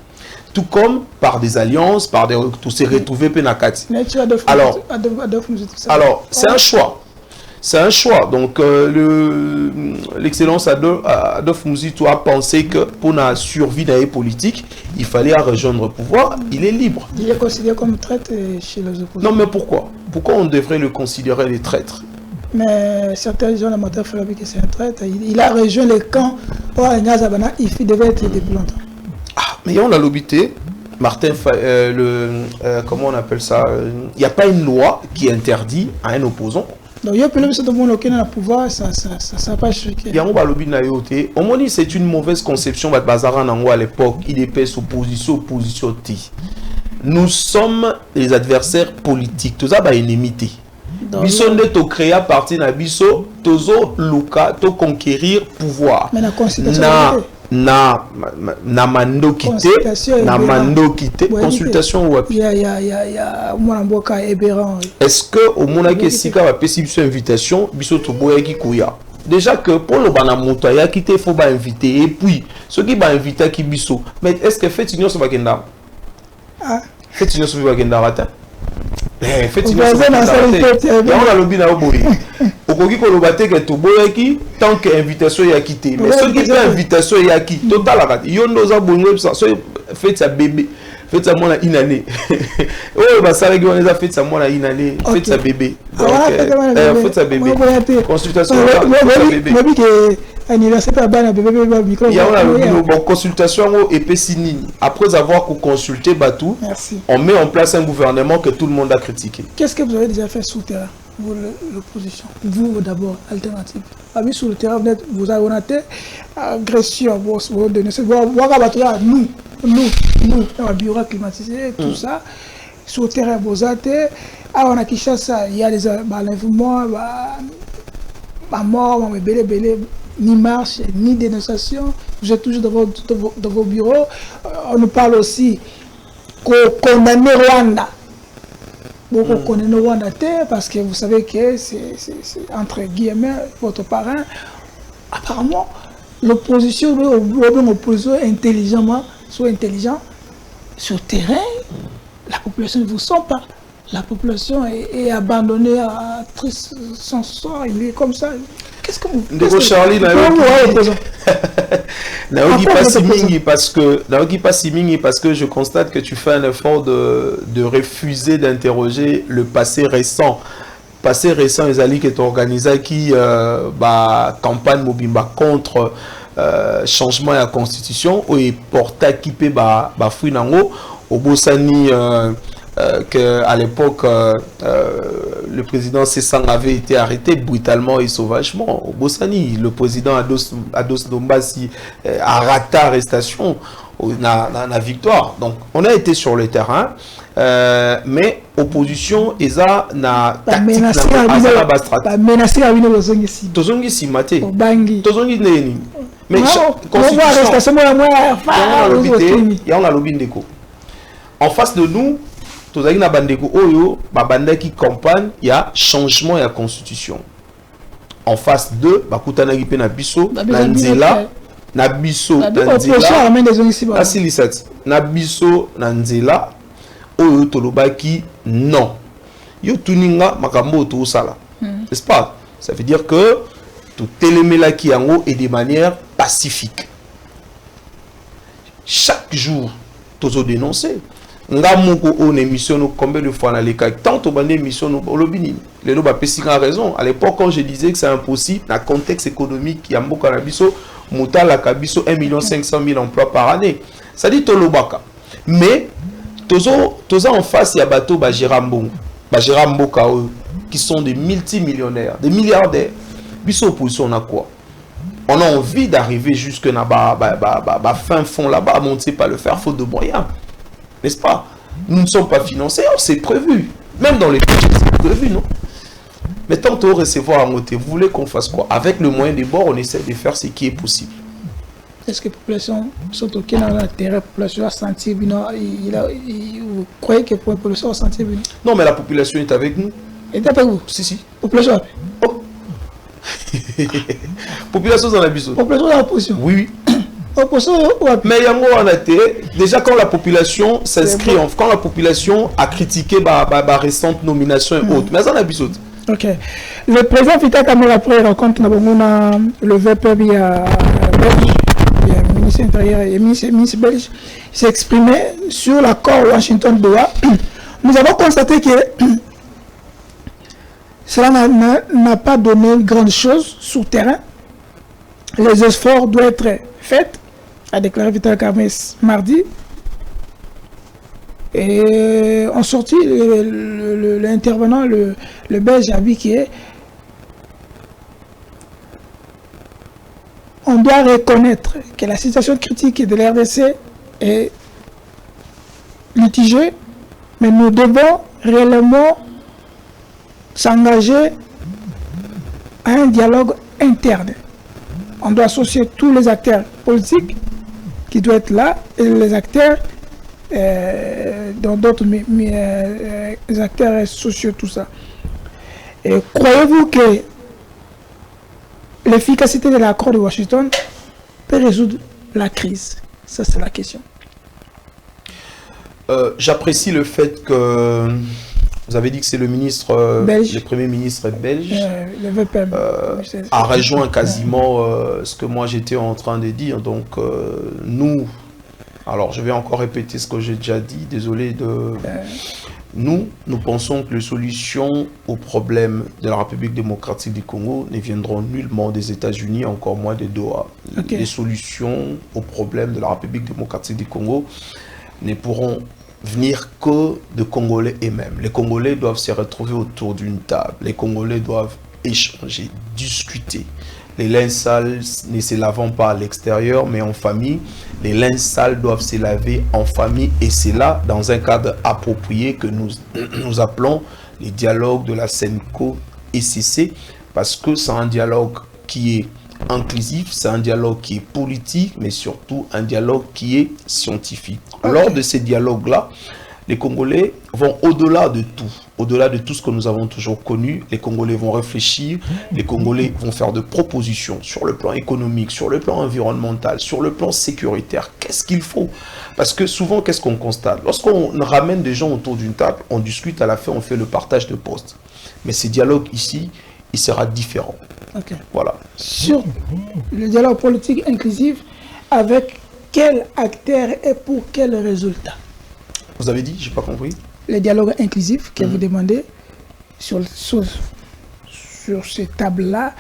tout comme par des alliances, par des tout se retrouver penakati. Alors, c'est un choix. C'est un choix. Donc, l'excellence Adolphe Muzito a pensé que pour la survie d'un politique, il fallait rejoindre le pouvoir. Il est libre. Il est considéré comme traître chez les opposants. Non, mais pourquoi? Pourquoi on devrait le considérer des traîtres? Mais certains gens, la moteur fait que c'est un traître. Il a rejoint le camp. Il devait être depuis longtemps. Ah, mais on a l'obité. Martin, comment on appelle ça? Il n'y a pas une loi qui interdit à un opposant. Donc, il y a plus de monde qui a le pouvoir, ça n'a pas choqué. Il y a un lobby naïoté. On m'a dit c'est une mauvaise conception de Bazaran à l'époque. Il est opposition. Nous sommes les adversaires politiques. Tout ça, c'est ennemité. Biso ne to créer à partir de biso, tozo luka, to conquérir pouvoir. Mais la consultation. Na mando quitté, consultation ou il y a Mouamboka et Béran. Est-ce que au monde qui sika va possible invitation biso to boyaki kuya. Déjà que pour le banamuta ya quitté faut pas inviter et puis ceux qui va inviter qui biso. Mais est-ce que fait union sur Bakenda? Ah. Fait union sur Bakenda rata. Fait union sur Bakenda. On a lobby na oboyi. Okoki ko lobate que to boyaki tant que invitation ya quitté. Mais ceux qui pas invitation ya qui total la yo ndoza bongo ça fait sa bébé. Faites ça moi une année. Oh bah ça règle on les a fait ça moi une année. Faites ça bébé. Donc faites ça bébé. Consultation bébé. Anniversaire bana bébé micro. Il y a une consultation et pessinini. Après avoir consulté Batou, on met en place un gouvernement que tout le monde a critiqué. Qu'est-ce que vous avez déjà fait sous terrain? Vous l'opposition. Vous d'abord alternative. Amis sur le terrain vous avez noté agression vous donner nous dans le bureau climatisé tout ça sur le terrain vous êtes on a Kinshasa il y a les enlèvements mort ni marche ni dénonciation vous êtes toujours dans vos bureaux on nous parle aussi condamner Rwanda. Beaucoup connaissent le Rwanda parce que vous savez que c'est entre guillemets votre parrain. Apparemment, l'opposition, l'opposition intelligemment, soit intelligent, sur le terrain, la population ne vous sent pas. La population est abandonnée à son sort, il est comme ça. Qu'est-ce que vous Charlie, Naogi pas si parce que je constate que tu fais un effort de refuser d'interroger le passé récent. Passé récent, les alliés qui est organisé qui campagne mobimba contre changement de la constitution ou porta qui peut fouinango au Bossani qu'à l'époque, le président Sessang avait été arrêté brutalement et sauvagement au Bossani. Le président Ados Dombassi a raté l'arrestation, la victoire. Donc, on a été sur le terrain, mais opposition, ESA n'a tactique, n'a pas menacé à une Tozongi Tozongi si maté. Tozongi Neni. Mais en face de nous, il y a une campagne, il y a changement de la constitution. En face de Bakutanagi Nabiso, Nanzela, Nabiso, Nabiso, Nanzela, Oyo Tolobaki, non. Yo Tuninga, Makambo Tosala. N'est-ce pas? Ça veut dire que tout élément qui est de manière pacifique. Chaque jour, tous dénoncer. Ngamoko on émission combien de fois dans les cas tant au bandé émission au lobini les loba pesika raison à l'époque quand je disais que c'est impossible dans le contexte économique ya mboka na biso mutala kabiso 1 500 000 emplois par année ça dit tolobaka mais tozo en face ya bateau bajirambo qui sont des multimillionnaires des milliardaires biso opposition on a quoi on a envie d'arriver jusque na fin fond là-bas monter pas le faire faute de moyens. N'est-ce pas? Nous ne sommes pas financés, c'est prévu. Même dans les budgets, c'est prévu, non? Mais tant qu'on recevoir à monter, vous voulez qu'on fasse quoi? Avec le moyen des bords, on essaie de faire ce qui est possible. Est-ce que la population, surtout qui dans l'intérêt, la population a senti, vous croyez que la population a senti? Non, mais la population est avec nous. Elle est avec vous? Si. Population? Oh. Population dans la biseau. Population dans la position? Oui. Mais déjà quand la population s'inscrit, quand la population a critiqué ma récente nomination et autres, mais ça n'a pas besoin. Ok. Le président Vita Kamara après rencontre le VP via Belge, le ministre intérieur et le ministre belge, s'est exprimé sur l'accord Washington-Doha. Nous avons constaté que cela n'a pas donné grande chose sur terrain. Les efforts doivent être faits, a déclaré Vital Kamerhe mardi. Et en sortie, l'intervenant, le Belge, a dit qu'on doit reconnaître que la situation critique de l'RDC est litigée, mais nous devons réellement s'engager à un dialogue interne. On doit associer tous les acteurs politiques qui doivent être là et les acteurs dans d'autres les acteurs sociaux, tout ça. Et croyez-vous que l'efficacité de l'accord de Washington peut résoudre la crise? Ça, c'est la question. J'apprécie le fait que vous avez dit que c'est le ministre, le premier ministre belge, le VPM, a rejoint quasiment ce que moi j'étais en train de dire. Donc nous, alors je vais encore répéter ce que j'ai déjà dit, désolé de... Nous pensons que les solutions aux problèmes de la République démocratique du Congo ne viendront nullement des États-Unis, encore moins de Doha. Okay. Les solutions aux problèmes de la République démocratique du Congo ne pourront venir que de Congolais eux-mêmes. Les Congolais doivent se retrouver autour d'une table. Les Congolais doivent échanger, discuter. Les linges sales ne se lavent pas à l'extérieur, mais en famille. Les linges sales doivent se laver en famille. Et c'est là, dans un cadre approprié, que nous appelons les dialogues de la CENCO-ECC, parce que c'est un dialogue qui est inclusif, c'est un dialogue qui est politique, mais surtout un dialogue qui est scientifique. Okay. Lors de ces dialogues-là, les Congolais vont au-delà de tout ce que nous avons toujours connu. Les Congolais vont réfléchir, les Congolais vont faire de propositions sur le plan économique, sur le plan environnemental, sur le plan sécuritaire. Qu'est-ce qu'il faut? Parce que souvent, qu'est-ce qu'on constate? Lorsqu'on ramène des gens autour d'une table, on discute, à la fin, on fait le partage de postes. Mais ces dialogues ici, il sera différent. Okay. Voilà. Sur le dialogue politique inclusif, avec quel acteur et pour quel résultat? Vous avez dit, j'ai pas compris. Le dialogue inclusif que vous demandez sur ces tables-là,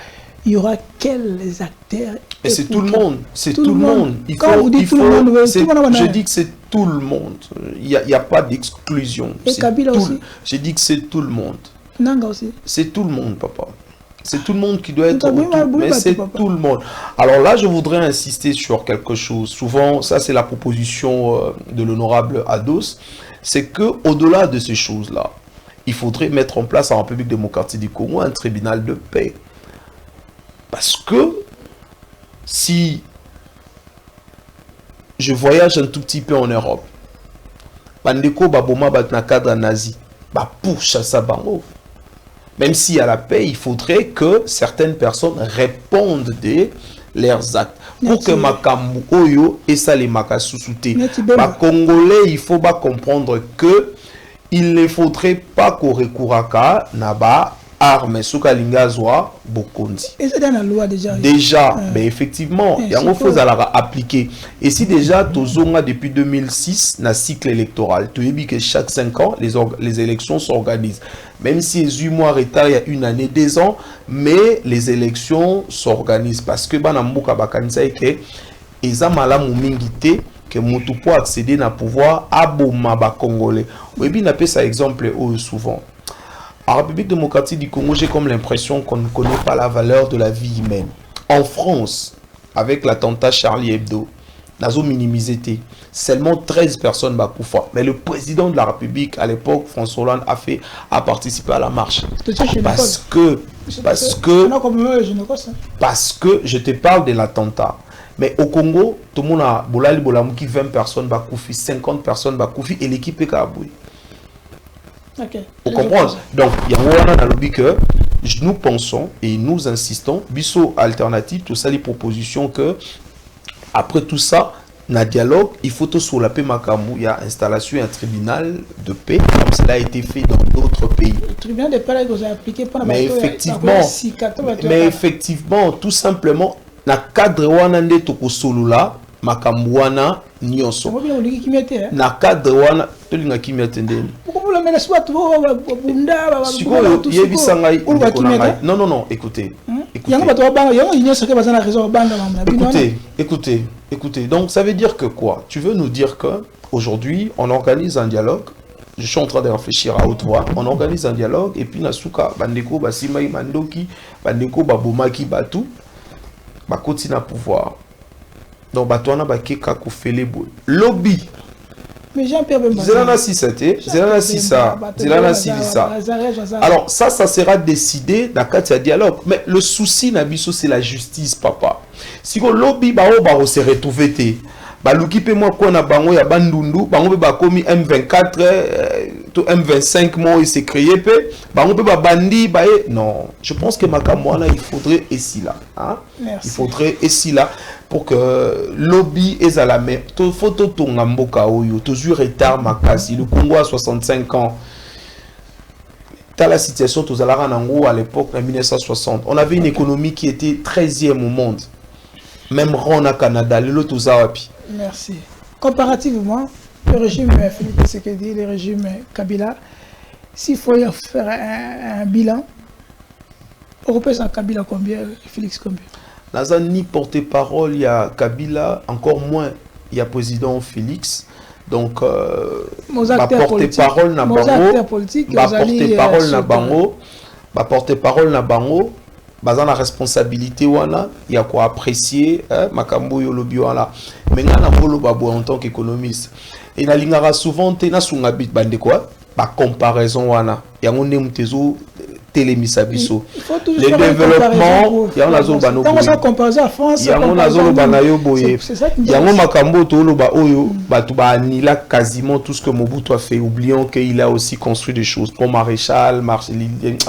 il y aura quels acteurs? Et c'est tout le monde. C'est tout le monde. Quand vous dites tout le monde, je dis que c'est tout le monde. Il n'y a pas d'exclusion. Et Kabila aussi? Je dis que c'est tout le monde. Nanga aussi? C'est tout le monde, papa. C'est tout le monde qui doit être autour, mais c'est tout le monde. Alors là, je voudrais insister sur quelque chose. Souvent, ça c'est la proposition de l'honorable Ados, c'est que au-delà de ces choses-là, il faudrait mettre en place en République démocratique du Congo un tribunal de paix. Parce que si je voyage un tout petit peu en Europe, Bandeko Baboma Batna cadre nazi, pour chasser Bango. Même s'il y a la paix, il faudrait que certaines personnes répondent de leurs actes. Pour que Makambu Oyo et ça les Makasusuté. Les Congolais, il faut comprendre que il ne faudrait pas qu'on recoure à Naba armes Soukalingazwa Bokondi. Et c'est dans la loi déjà. Déjà, mais effectivement, il y a un faut appliquer. Et si déjà, Tozonga depuis 2006, na cycle électoral, tu dis que chaque 5 ans, les élections s'organisent. Même si les 8 mois retard, il y a une année, 2 ans, mais les élections s'organisent. Parce que Banambuka Bakanisa et que Ezamala Mumingite, que Moutou peut accéder à pouvoir aboma ba Congolais. Oui, bien, on a ça exemple souvent. En République démocratique du Congo, j'ai comme l'impression qu'on ne connaît pas la valeur de la vie humaine. En France, avec l'attentat Charlie Hebdo, Nazo minimisé, seulement 13 personnes bakoufa. Mais le président de la République, à l'époque, François Hollande, a participé à la marche. Parce que je te parle de l'attentat. Mais au Congo, tout le monde a 20 personnes bakoufi, 50 personnes bakoufi et l'équipe est kaboué. Okay. Vous comprenez? Donc, il y a un lobby que nous pensons et nous insistons, biso alternative, tout ça, les propositions que, après tout ça, dans le dialogue, il faut tout sur la paix Makamou, il y a installation un tribunal de paix, comme cela a été fait dans d'autres pays. Le tribunal de paix, vous avez appliqué pendant effectivement, tout simplement, dans le cadre de Toko Solula, Makamouana, Nyonso. Na cadre wana tolinga kimia tendeni. Non, écoutez. Écoutez. Donc ça veut dire que quoi? Tu veux nous dire que aujourd'hui on organise un dialogue. Je suis en train de réfléchir à haute voix. On organise un dialogue et puis Nasuka Bandeko Basimai Mandoki Bandeko Babomaki Batu Bakoti na pouvoir. Donc, Batouana Bakeka Koufele Boy. Lobby. Mais Jean-Pierre Bemba. Alors, ça sera décidé dans le dialogue. Mais le souci, Nabiso, c'est la justice, papa. Si le lobby, se retrouve, Baluki pe moi qu'on a bango ya bandundu bango ba komi M24 to M25 mo il s'est créé pe bango pe ba bandi ba non, je pense que Makamwana il faudrait ici là hein. Il faudrait ici là pour que lobby est à la main to photo to ngamboka oyo toujours retard makasi. Le Congo a 65 ans. Dans la situation tous à à l'époque en 1960, on avait une économie qui était 13e au monde. Même Rona Canada, le lot aux Arabi. Merci. Comparativement, le régime Philippe Tshisekedi, le régime Kabila, s'il faut faire un bilan, Européen sans Kabila combien, Félix combien? Dans ni porte-parole, il y a Kabila, encore moins, il y a président Félix. Donc, ma porte-parole n'a porte-parole n'a bango. Bazan la responsabilité wana il y a quoi apprécier makambo yo lobi wana mais ngana bolo babo en tant qu'économiste et na lingara souvent tena sunga bit bande quoi ba comparaison wana ya ngone mtezo télémisabiso le développement ya na zo bano ya ngona zo bana yo boye ya ngoma makambo to loba oyo batu ba anila quasiment tout ce que Mobutu a fait, oublions qu'il a aussi construit des choses pour Maréchal,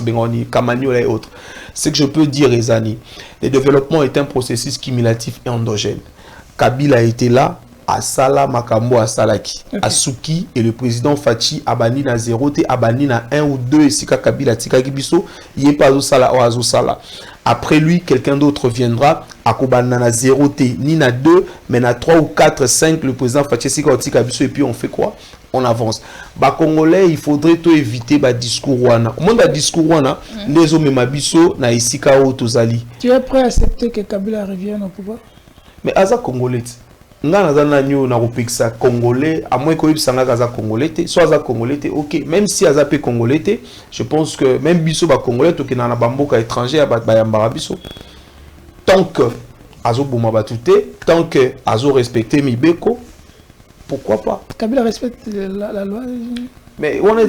Bengoni, Kamaniola et autres. Ce que je peux dire, Ezani, le développement est un processus cumulatif et endogène. Kabila était là, à Sala, Makambo, à Salaki, à Souki, et le président Fachi, Abani na 0, Abani na 1 ou 2, et Sika Kabila, Tika Gibiso, il n'est pas au Sala, ou à Sala. Après lui, quelqu'un d'autre viendra, à Kobana na 0, ni na 2, mais na 3 ou 4, 5, le président Fachi, Sika Tika Gibiso, et puis on fait quoi? on avance. Bah Congolais, il faudrait tout éviter bah discours wana. Au monde discours wana, les hommes mabiso na isika o tozali. Tu es prêt à accepter que Kabila revienne au pouvoir? Mais aza Congolais. Nga naza nanyo na kopekisa Congolais, à moins que sanga aza Congolais, soit aza Congolais, OK. Même si aza pe Congolais, je pense que même biso ba Congolais to na bamboka étranger ba yambara biso. Tant que azo boma batute, tant que azo respecter Mibeko, pourquoi pas? Kabila respecte la loi. Mais on est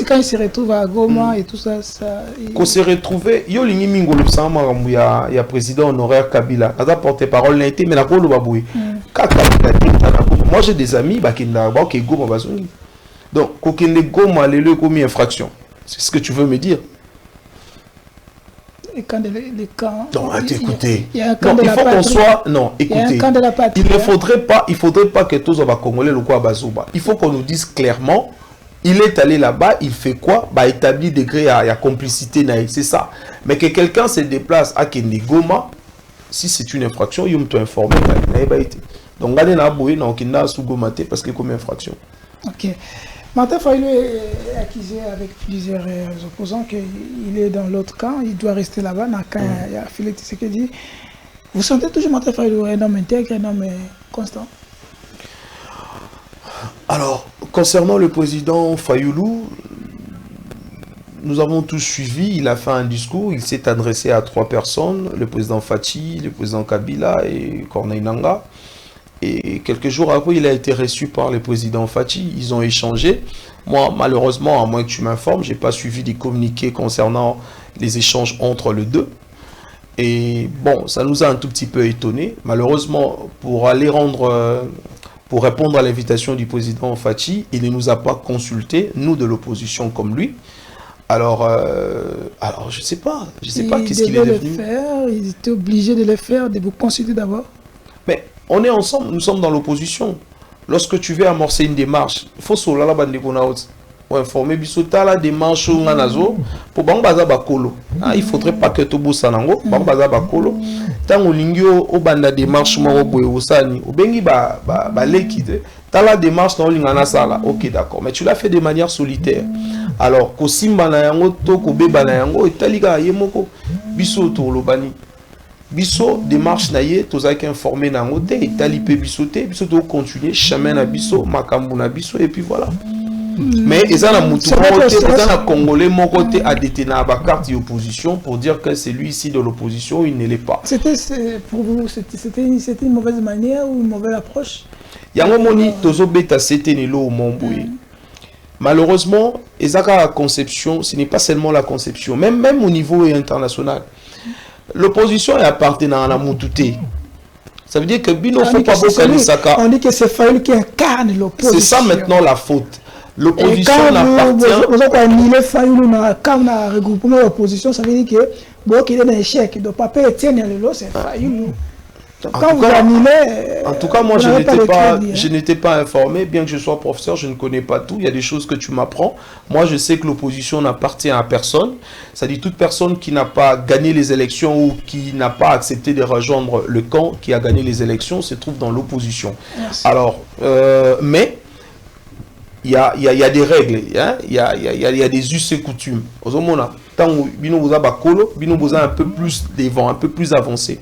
quand il se retrouve à Goma et tout ça, qu'on se retrouve, yo lingi mingo le sama il y a président honoraire Kabila, a porte-parole n'a été mais la kolo baboué. Moi j'ai des amis qui n'ont pas Goma bazoni. Donc kokende Goma le commis infraction. C'est ce que tu veux me dire? Les camps. Non, écoutez. Il y a un camp non, de il la faut qu'on soit. Non, écoutez. Il y a un camp de la patrie. Il faudrait pas que tous les Congolais le quoi Bazouba. Il faut qu'on nous dise clairement. Il est allé là-bas, il fait quoi? Bah établir degré à complicité, c'est ça. Mais que quelqu'un se déplace à Goma, si c'est une infraction, il m'a informé. Donc regardez là, boy, non, qu'il n'a sous Goma parce que comme infraction. Ok. Martin Fayulu est accusé avec plusieurs opposants qu'il est dans l'autre camp, il doit rester là-bas. Dans le camp, il y a Félix Tshisekedi. Vous sentez toujours Martin Fayulu un homme intègre, un homme constant? Alors, concernant le président Fayulu, nous avons tous suivi, il a fait un discours, il s'est adressé à 3 personnes, le président Fachi, le président Kabila et Corneille Nangaa. Et quelques jours après, il a été reçu par le président Fachi, ils ont échangé. Moi, malheureusement, à moins que tu m'informes, je n'ai pas suivi des communiqués concernant les échanges entre les deux. Et bon, ça nous a un tout petit peu étonnés. Malheureusement, pour répondre à l'invitation du président Fachi, il ne nous a pas consultés, nous de l'opposition comme lui. Alors je ne sais pas qu'est-ce qu'il est devenu. Il était obligé de le faire, de vous consulter d'abord. Mais on est ensemble, nous sommes dans l'opposition. Lorsque tu veux amorcer une démarche, il faut sola la bande pour informer bisota la démarche nganazo pour bangbaza bakolo. Il faudrait pas que to bosanango bangbaza bakolo. Tant olingio o banda démarche mo boye osani, obengi ba lekide. T'as la démarche dans lingana sala. OK, d'accord, mais tu l'as fait de manière solitaire. Alors ko simba na yango to ko beba na yango etaliga yemoko biso to lobani. Biso démarche naie tozaki informé na ngote etali pe biso te biso to continuer chemin na biso makambu na biso et puis voilà. Mais ils ont un Congolais mon côté a détenu à carte d'opposition pour dire que c'est lui ici de l'opposition, il ne l'est pas. Pour vous, c'était une mauvaise manière ou une mauvaise approche? Yango moni tozo beta c'était nilo momboué. Malheureusement, la conception, ce n'est pas seulement la conception, même au niveau international. L'opposition est appartenant à la Moutouté. Ça veut dire que Bino faut pas beaucoup. On dit que c'est Fayulu qui incarne l'opposition. C'est ça maintenant la faute. L'opposition n'appartient. Vous avez Fayulu quand on a regroupé l'opposition, ça veut dire que bon qu'il est dans l'échec, il ne doit pas payer c'est Fayulu. En tout cas, moi, je n'étais pas informé, bien que je sois professeur, je ne connais pas tout. Il y a des choses que tu m'apprends. Moi, je sais que l'opposition n'appartient à personne. C'est-à-dire toute personne qui n'a pas gagné les élections ou qui n'a pas accepté de rejoindre le camp qui a gagné les élections se trouve dans l'opposition. Alors, mais il y a des règles, hein? Il y a des us et coutumes. Tant que vous avez un peu plus devant, un peu plus avancé.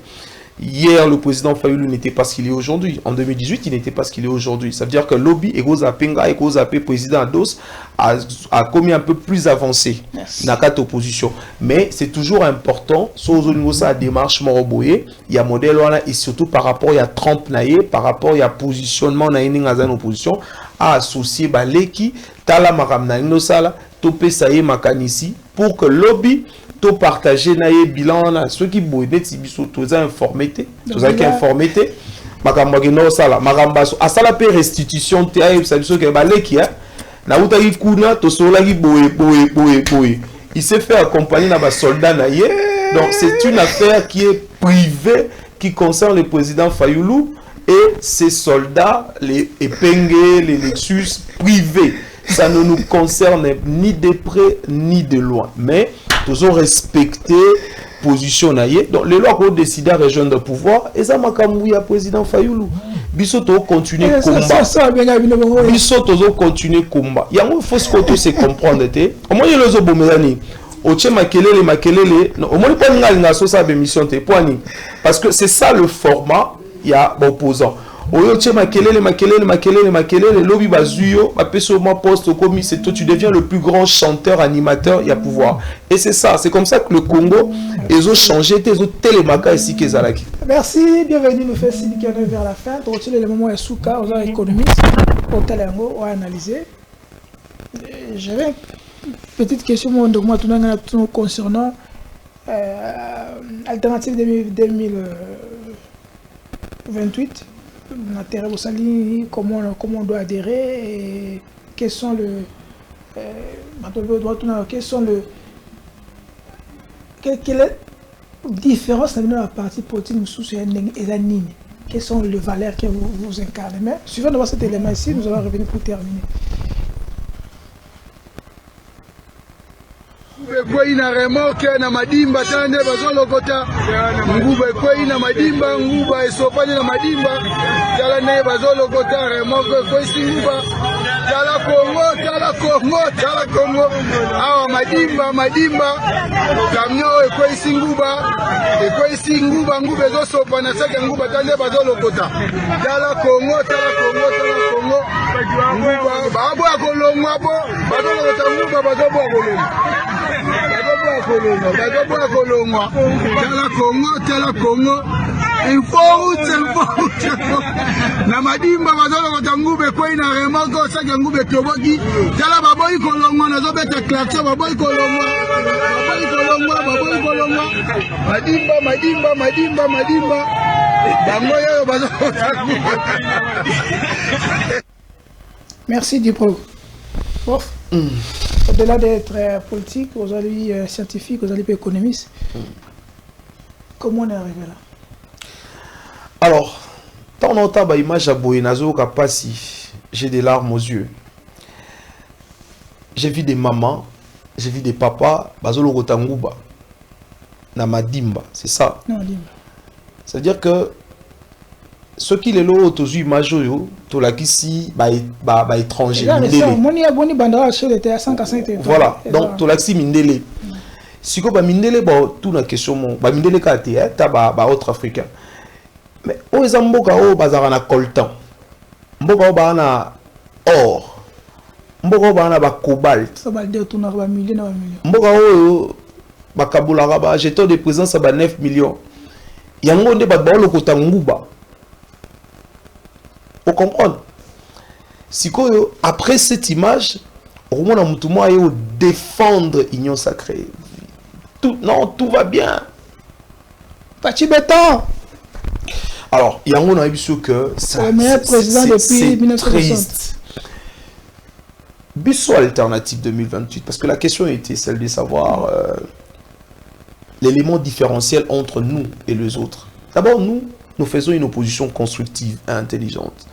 Hier, le président Fayulu n'était pas ce qu'il est aujourd'hui. En 2018, il n'était pas ce qu'il est aujourd'hui. Ça veut dire que le lobby et Penga et président Ados a commis un peu plus avancé dans cette opposition. Mais c'est toujours important, sur la démarche Moroboye, il y a modèle et surtout par rapport à Trump, par rapport à positionnement dans opposition, à associer Baleki, Tala Maram Sala, Topé Saye Makanisi, pour que le lobby to partager naie bilan ceux qui boudent si biso tous informés makambo no sala makamba asala pe restitution te ay biso ke baleki na utaki kuna to sola ki boye il s'est fait accompagner na ba soldats naie. Donc c'est une affaire qui est privée qui concerne le président Fayulu et ses soldats, les Epenge, les Lexus privés. Ça ne nous concerne ni de près ni de loin, mais toujours respecter position naie. Donc les lois ont décidé à rejoindre le pouvoir et ça m'a kamouya président Fayoulou. Bisoto continuer combat. Bisoto continuer combat. Il y a un faut que se comprendre té. Au moins les autres bomezani. Oche makelele makelele. Au moins pas ngal so sa émission té poani. Parce que c'est ça le format. Il y a opposant. Oche makelele lobby bazuyo bapeso ma poste comme c'est toi tu deviens le plus grand chanteur animateur il y a pouvoir. Et c'est ça, c'est comme ça que le Congo ils ont changé tes autres télémagas ici que Zalaki. Merci, bienvenue nous faire signe qu'on est vers la fin. Donc le moment est sous cas aux économistes au téléango on analyser. J'avais une petite question tout concernant alternative 2028. Comment on doit adhérer et quels sont quelle est la différence dans la partie politique et la ligne. Quelles sont les valeurs que vous incarnez. Mais suivant de voir cet élément ici, nous allons revenir pour terminer. Kwei na remoke na madimba tande bazolokota nguba kwei na madimba nguba esopani na madimba tala ne bazolokota remoke kwei singuba tala Congo awa madimba kamyo kwei singuba nguba ezosopa na saka nguba tande bazolokota tala Congo nguba babo akolongwa bo bazolokota nguba bazobo akolongwa tala Congo il faut na madimba bazolokota ngube kwei na remoko saka ngube toboki tala baboyi kolongwa nazobeta klaxon baboyi kolongwa madimba bango yo bazolokota. Merci Dipro. Au-delà d'être politique, aujourd'hui scientifique, aujourd'hui économiste, comment on est arrivé là? Alors, tant longtemps, image à Boyenazo Kapasi, j'ai des larmes aux yeux. J'ai vu des mamans, j'ai vu des papas, Bazolo Rotanguba, Namadimba, c'est ça. C'est-à-dire que ce qui est là, aux yeux majeurs, tout là ici, étranger. Voilà, donc tout là ici, Mindele. Si vous avez Mindele, tout la question, Mindele Kate, t'as autre africain. Mais où est-ce que vous avez un coltan? Vous avez un or. Vous avez un cobalt. Vous avez un jeton de présence à 9 millions. Il y a un monde qui est Nguba. Vous comprenez? Si après cette image, on a défendre l'union sacrée. Non, tout va bien. Petit béton. Alors, il y a un avis que c'est le meilleur président depuis 1960. Bissot alternative 2028, parce que la question était celle de savoir l'élément différentiel entre nous et les autres. D'abord, nous faisons une opposition constructive et intelligente.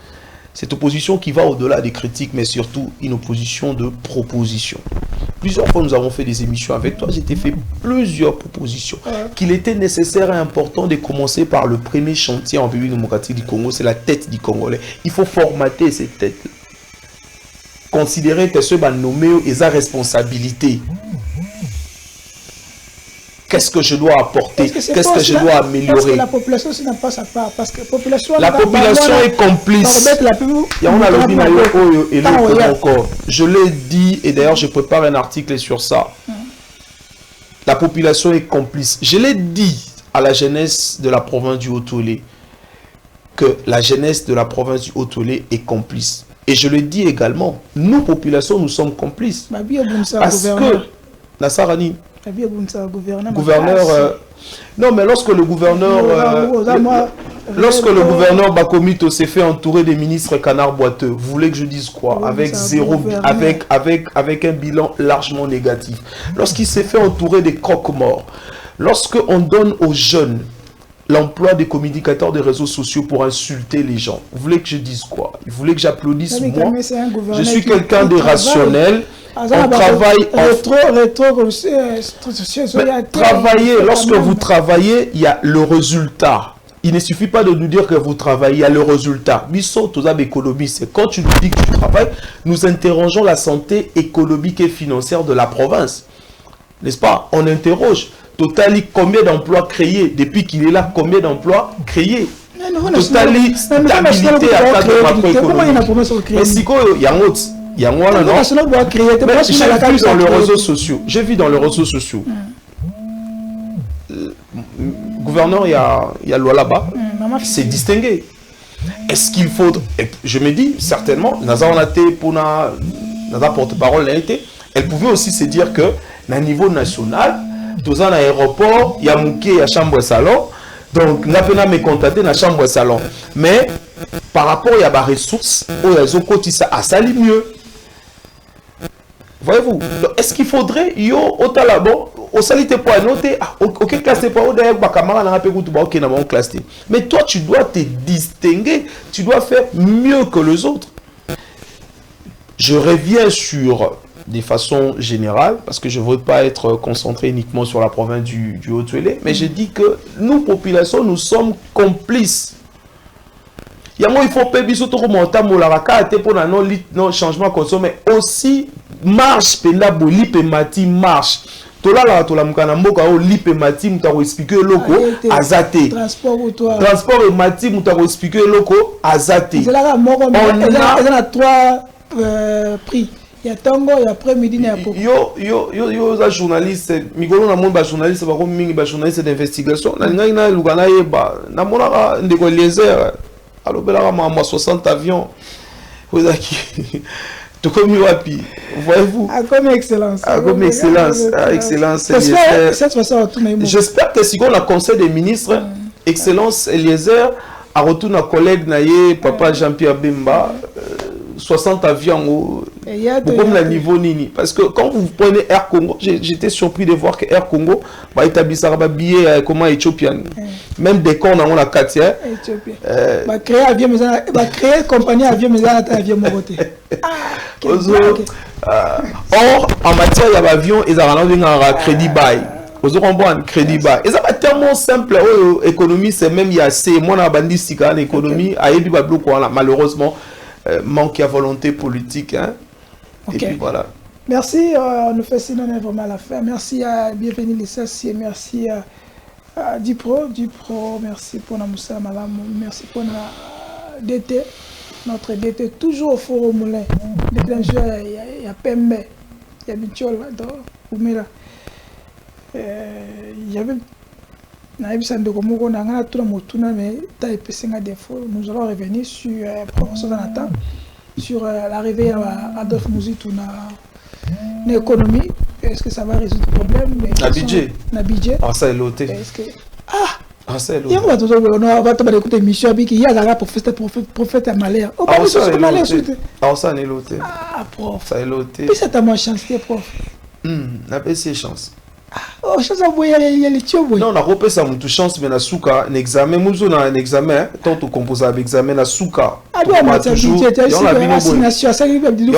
Cette opposition qui va au-delà des critiques, mais surtout une opposition de proposition. Plusieurs fois, nous avons fait des émissions avec toi. J'ai fait plusieurs propositions. Qu'il était nécessaire et important de commencer par le premier chantier en République démocratique du Congo, c'est la tête du Congolais. Il faut formater cette tête. Considérer que ceux qui sont nommés et sa responsabilité. Qu'est-ce que je dois apporter? Qu'est-ce que je dois améliorer? Parce que la population n'a pas sa part. Parce que la population est complice. Je l'ai dit, et d'ailleurs je prépare un article sur ça. La population est complice. Je l'ai dit à la jeunesse de la province du Haut-Tolé que la jeunesse de la province du Haut-Tolé est complice. Et je le dis également, nous, population, nous sommes complices. Parce que, Nassarani, gouverneur, non, mais lorsque le gouverneur Bakomito s'est fait entourer des ministres canards boiteux, vous voulez que je dise quoi? Avec un bilan largement négatif. Lorsqu'il s'est fait entourer des croque-morts, lorsqu'on donne aux jeunes l'emploi des communicateurs des réseaux sociaux pour insulter les gens, vous voulez que je dise quoi? Vous voulez que j'applaudisse moi? Je suis quelqu'un de rationnel. On travaille travailler, lorsque vous travaillez, il y a le résultat. Il ne suffit pas de nous dire que vous travaillez, il y a le résultat. Bissot, tous les économistes, quand tu nous dis que tu travailles, nous interrogeons la santé économique et financière de la province. N'est-ce pas? On interroge. Totali, combien d'emplois créés? Depuis qu'il est là, combien d'emplois créés? Totali, stabilité à cadre macroéconomique. Mais si il y a un autre. Il y a moi là, non? J'ai vu dans les réseaux sociaux. J'ai vu dans les réseaux sociaux. Gouverneur, il y a loi là-bas. C'est distingué. Est-ce qu'il faut... Je me dis, certainement, Naza porte-parole, elle pouvait aussi se dire que, à niveau national, dans un aéroport, il y a Mouké, il y a chambre et salon. Donc, on a pu me contacter dans la chambre et salon. Mais, par rapport à des ressources, ils ont cotisé à ça mieux. Voyez-vous, est-ce qu'il faudrait au talabo, au salité pour noter, ok, classé pas, mais toi, tu dois te distinguer, tu dois faire mieux que les autres. Je reviens sur des façons générales, parce que je ne veux pas être concentré uniquement sur la province du Haut-Tuélé, mais je dis que nous, population, nous sommes complices. Il faut payer biso to remonter molaraka te pour non changement consommé aussi marche penda boli pe mati marche to la mukana mboka o lipe mati mutako expliquer loko azate transport et mati mutako expliquer loko azate on a trois prix. Il y a tango, il y a après-midi, il y a beaucoup. Yo, za journaliste, migolo na mon ba journaliste, ba comme mingi ba journaliste d'investigation. Na ngai na lugana yeba, na mona ndeko Eliezer. Alors, moi 60 avions. Vous avez tout comme Wapi. Voyez-vous? Comme excellence. Comme excellence. Excellence. J'espère que si on a conseil des ministres, excellence Eliezer, a retourné à collègue Naye, papa Jean-Pierre Bemba, 60 avions comme le niveau Nini. Parce que quand vous prenez Air Congo, j'étais surpris de voir que Air Congo va établir un billet comme éthiopien. Même des cons dans la Katia. Va créer avion, va créer compagnie avion, mais avion Moroté. Or, en matière d'avion, ils ont un crédit bail. Vous avez un crédit bail. Et ça va tellement simple. L'économie, c'est même il y a assez. Moi, on bandit si quand l'économie a eu du malheureusement. Manque à volonté politique. Hein? Okay. Et puis voilà. Merci, on nous fait sinon vraiment à la fin. Merci à Bienvenue les Sassiers, merci à Dipro, merci pour Namoussa Malam, merci pour DT, notre DT, toujours au Forum Moulin. Il y a Pembe, il y a Bichol, il y avait nous allons revenir sur professeur Jonathan, sur l'arrivée à Adolphe Mouzitou dans l'économie. Est-ce que ça va résoudre le problème? Na budget. Ah, ça est loté. Est-ce que ça est loté. On va écouter émission avec il y a un prophète à Malheur. Ça est loté. Ah, prof. Ça est loté. Puis c'est ta moins chance, prof. n'a pas ces chances. Oh, chance à voyer, il y a les tubes. Non, on a repéré ça, mon chance, mais na souka, un examen, nous on a un examen, tant qu'on compose avec examen, na souka. Ah, oui, on a toujours. On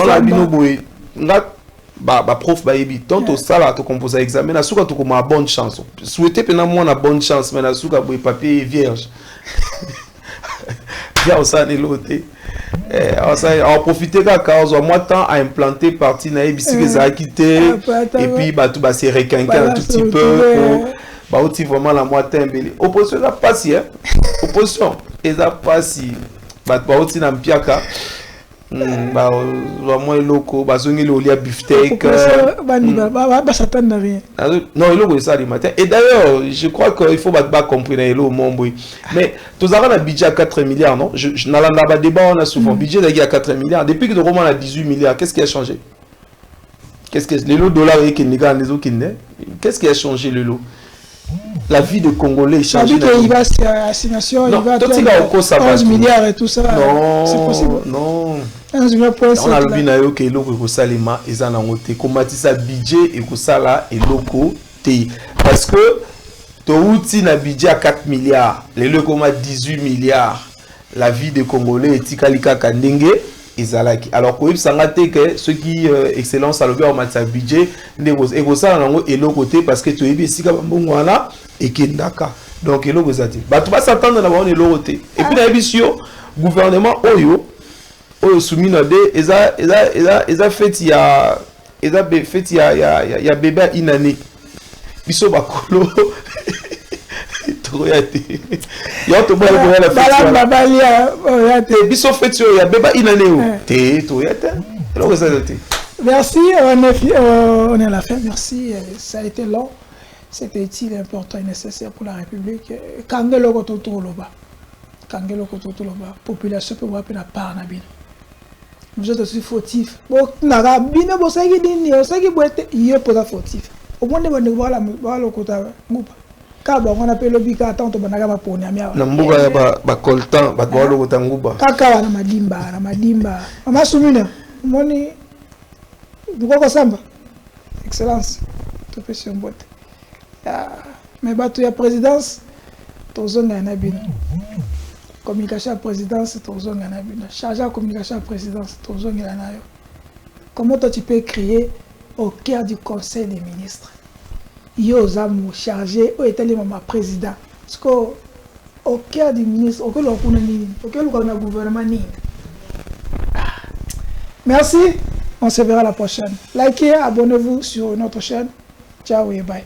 a binoboé. Bah prof bah ebi tant au sala to composer examen na souka to comme une bonne chance. Souhaiter pendant moi na bonne chance, mais na souka boy papier vierge. Bien au ça néloté. On profiter quand on a moins temps à implanter partie na ebisi que ça a quitté et puis bah tout bah c'est requinquer un tout petit peu bah aussi vraiment la moitié embellie. Opposition là pas si hein. Opposition et ça pas si bah aussi na mpiaka. Bah vraiment locaux bah zongi le olia beefsteak bah ça tend rien. Non il logo ça le matin et d'ailleurs je crois qu'il faut pas comprendre le mombo mais tous avons un budget à 4 milliards non je n'allais pas débat on a souvent budget à 4 milliards depuis que le roman a 18 milliards qu'est-ce qui a changé qu'est-ce que les lots dollars et qui négant les autres qui n'est qu'est-ce qui a changé le lot la vie de Congolais change. Il va à assignation, il va à 11 milliards et tout ça. Non, c'est possible. Non. 11 milliards pour ça. On a le binayo que loko ko salima ezana ngote komatisa budget et ko sala et loko te parce que to outi na budget à 4 milliards, les loko ma 18 milliards. La vie de Congolais est tikalika kandenge ezalaki. Alors koyeb sangate que ceux qui excellence à l'objet en matière budget et ko ça nango elo côté parce que tu ebi sika mbongo wana et kendaka. Donc elo ezati. Ba tu vas s'attendre na ba on elo côté. Et puis na ebisio gouvernement oyo soumis na de eza fait il y a bébé une année. Biso bakolo Toyate. Yo to boy ko la fête. Balia Toyate. Biso fête il y a bébé une année. Té Toyate. Alors ça été. Merci, on est à la fin. Merci, ça a été long. C'était utile, important et nécessaire pour la République. Kangelo Kototoloba. Kangelo Kototoloba. Population peut voir la part na bin. Vous êtes aussi fautif. Bon, naga bino bosaki dini, osaki boete, il est pas fautif. Au moins de voir la kota ngupa. Kaba on appelle lobika tant to banaga ba poni amia. Na mbuga ya ba coltan, ba kwa kota ngupa. Kaka na madimba. Mama sumina. Moni Bukoko Samba. Excellence. Tout fait sur boîte. Mais bateau ya présidence tozonga na bino. Communication à présidence tozonga na bino. Chargé à communication à présidence tozonga na yo. Comment toi tu peux créer au cœur du conseil des ministres? Yo zamu chargé au état ma président. Parce que au cœur du ministre, au cœur du gouvernement ni. Merci. On se verra la prochaine. Likez, abonnez-vous sur notre chaîne. Ciao et bye.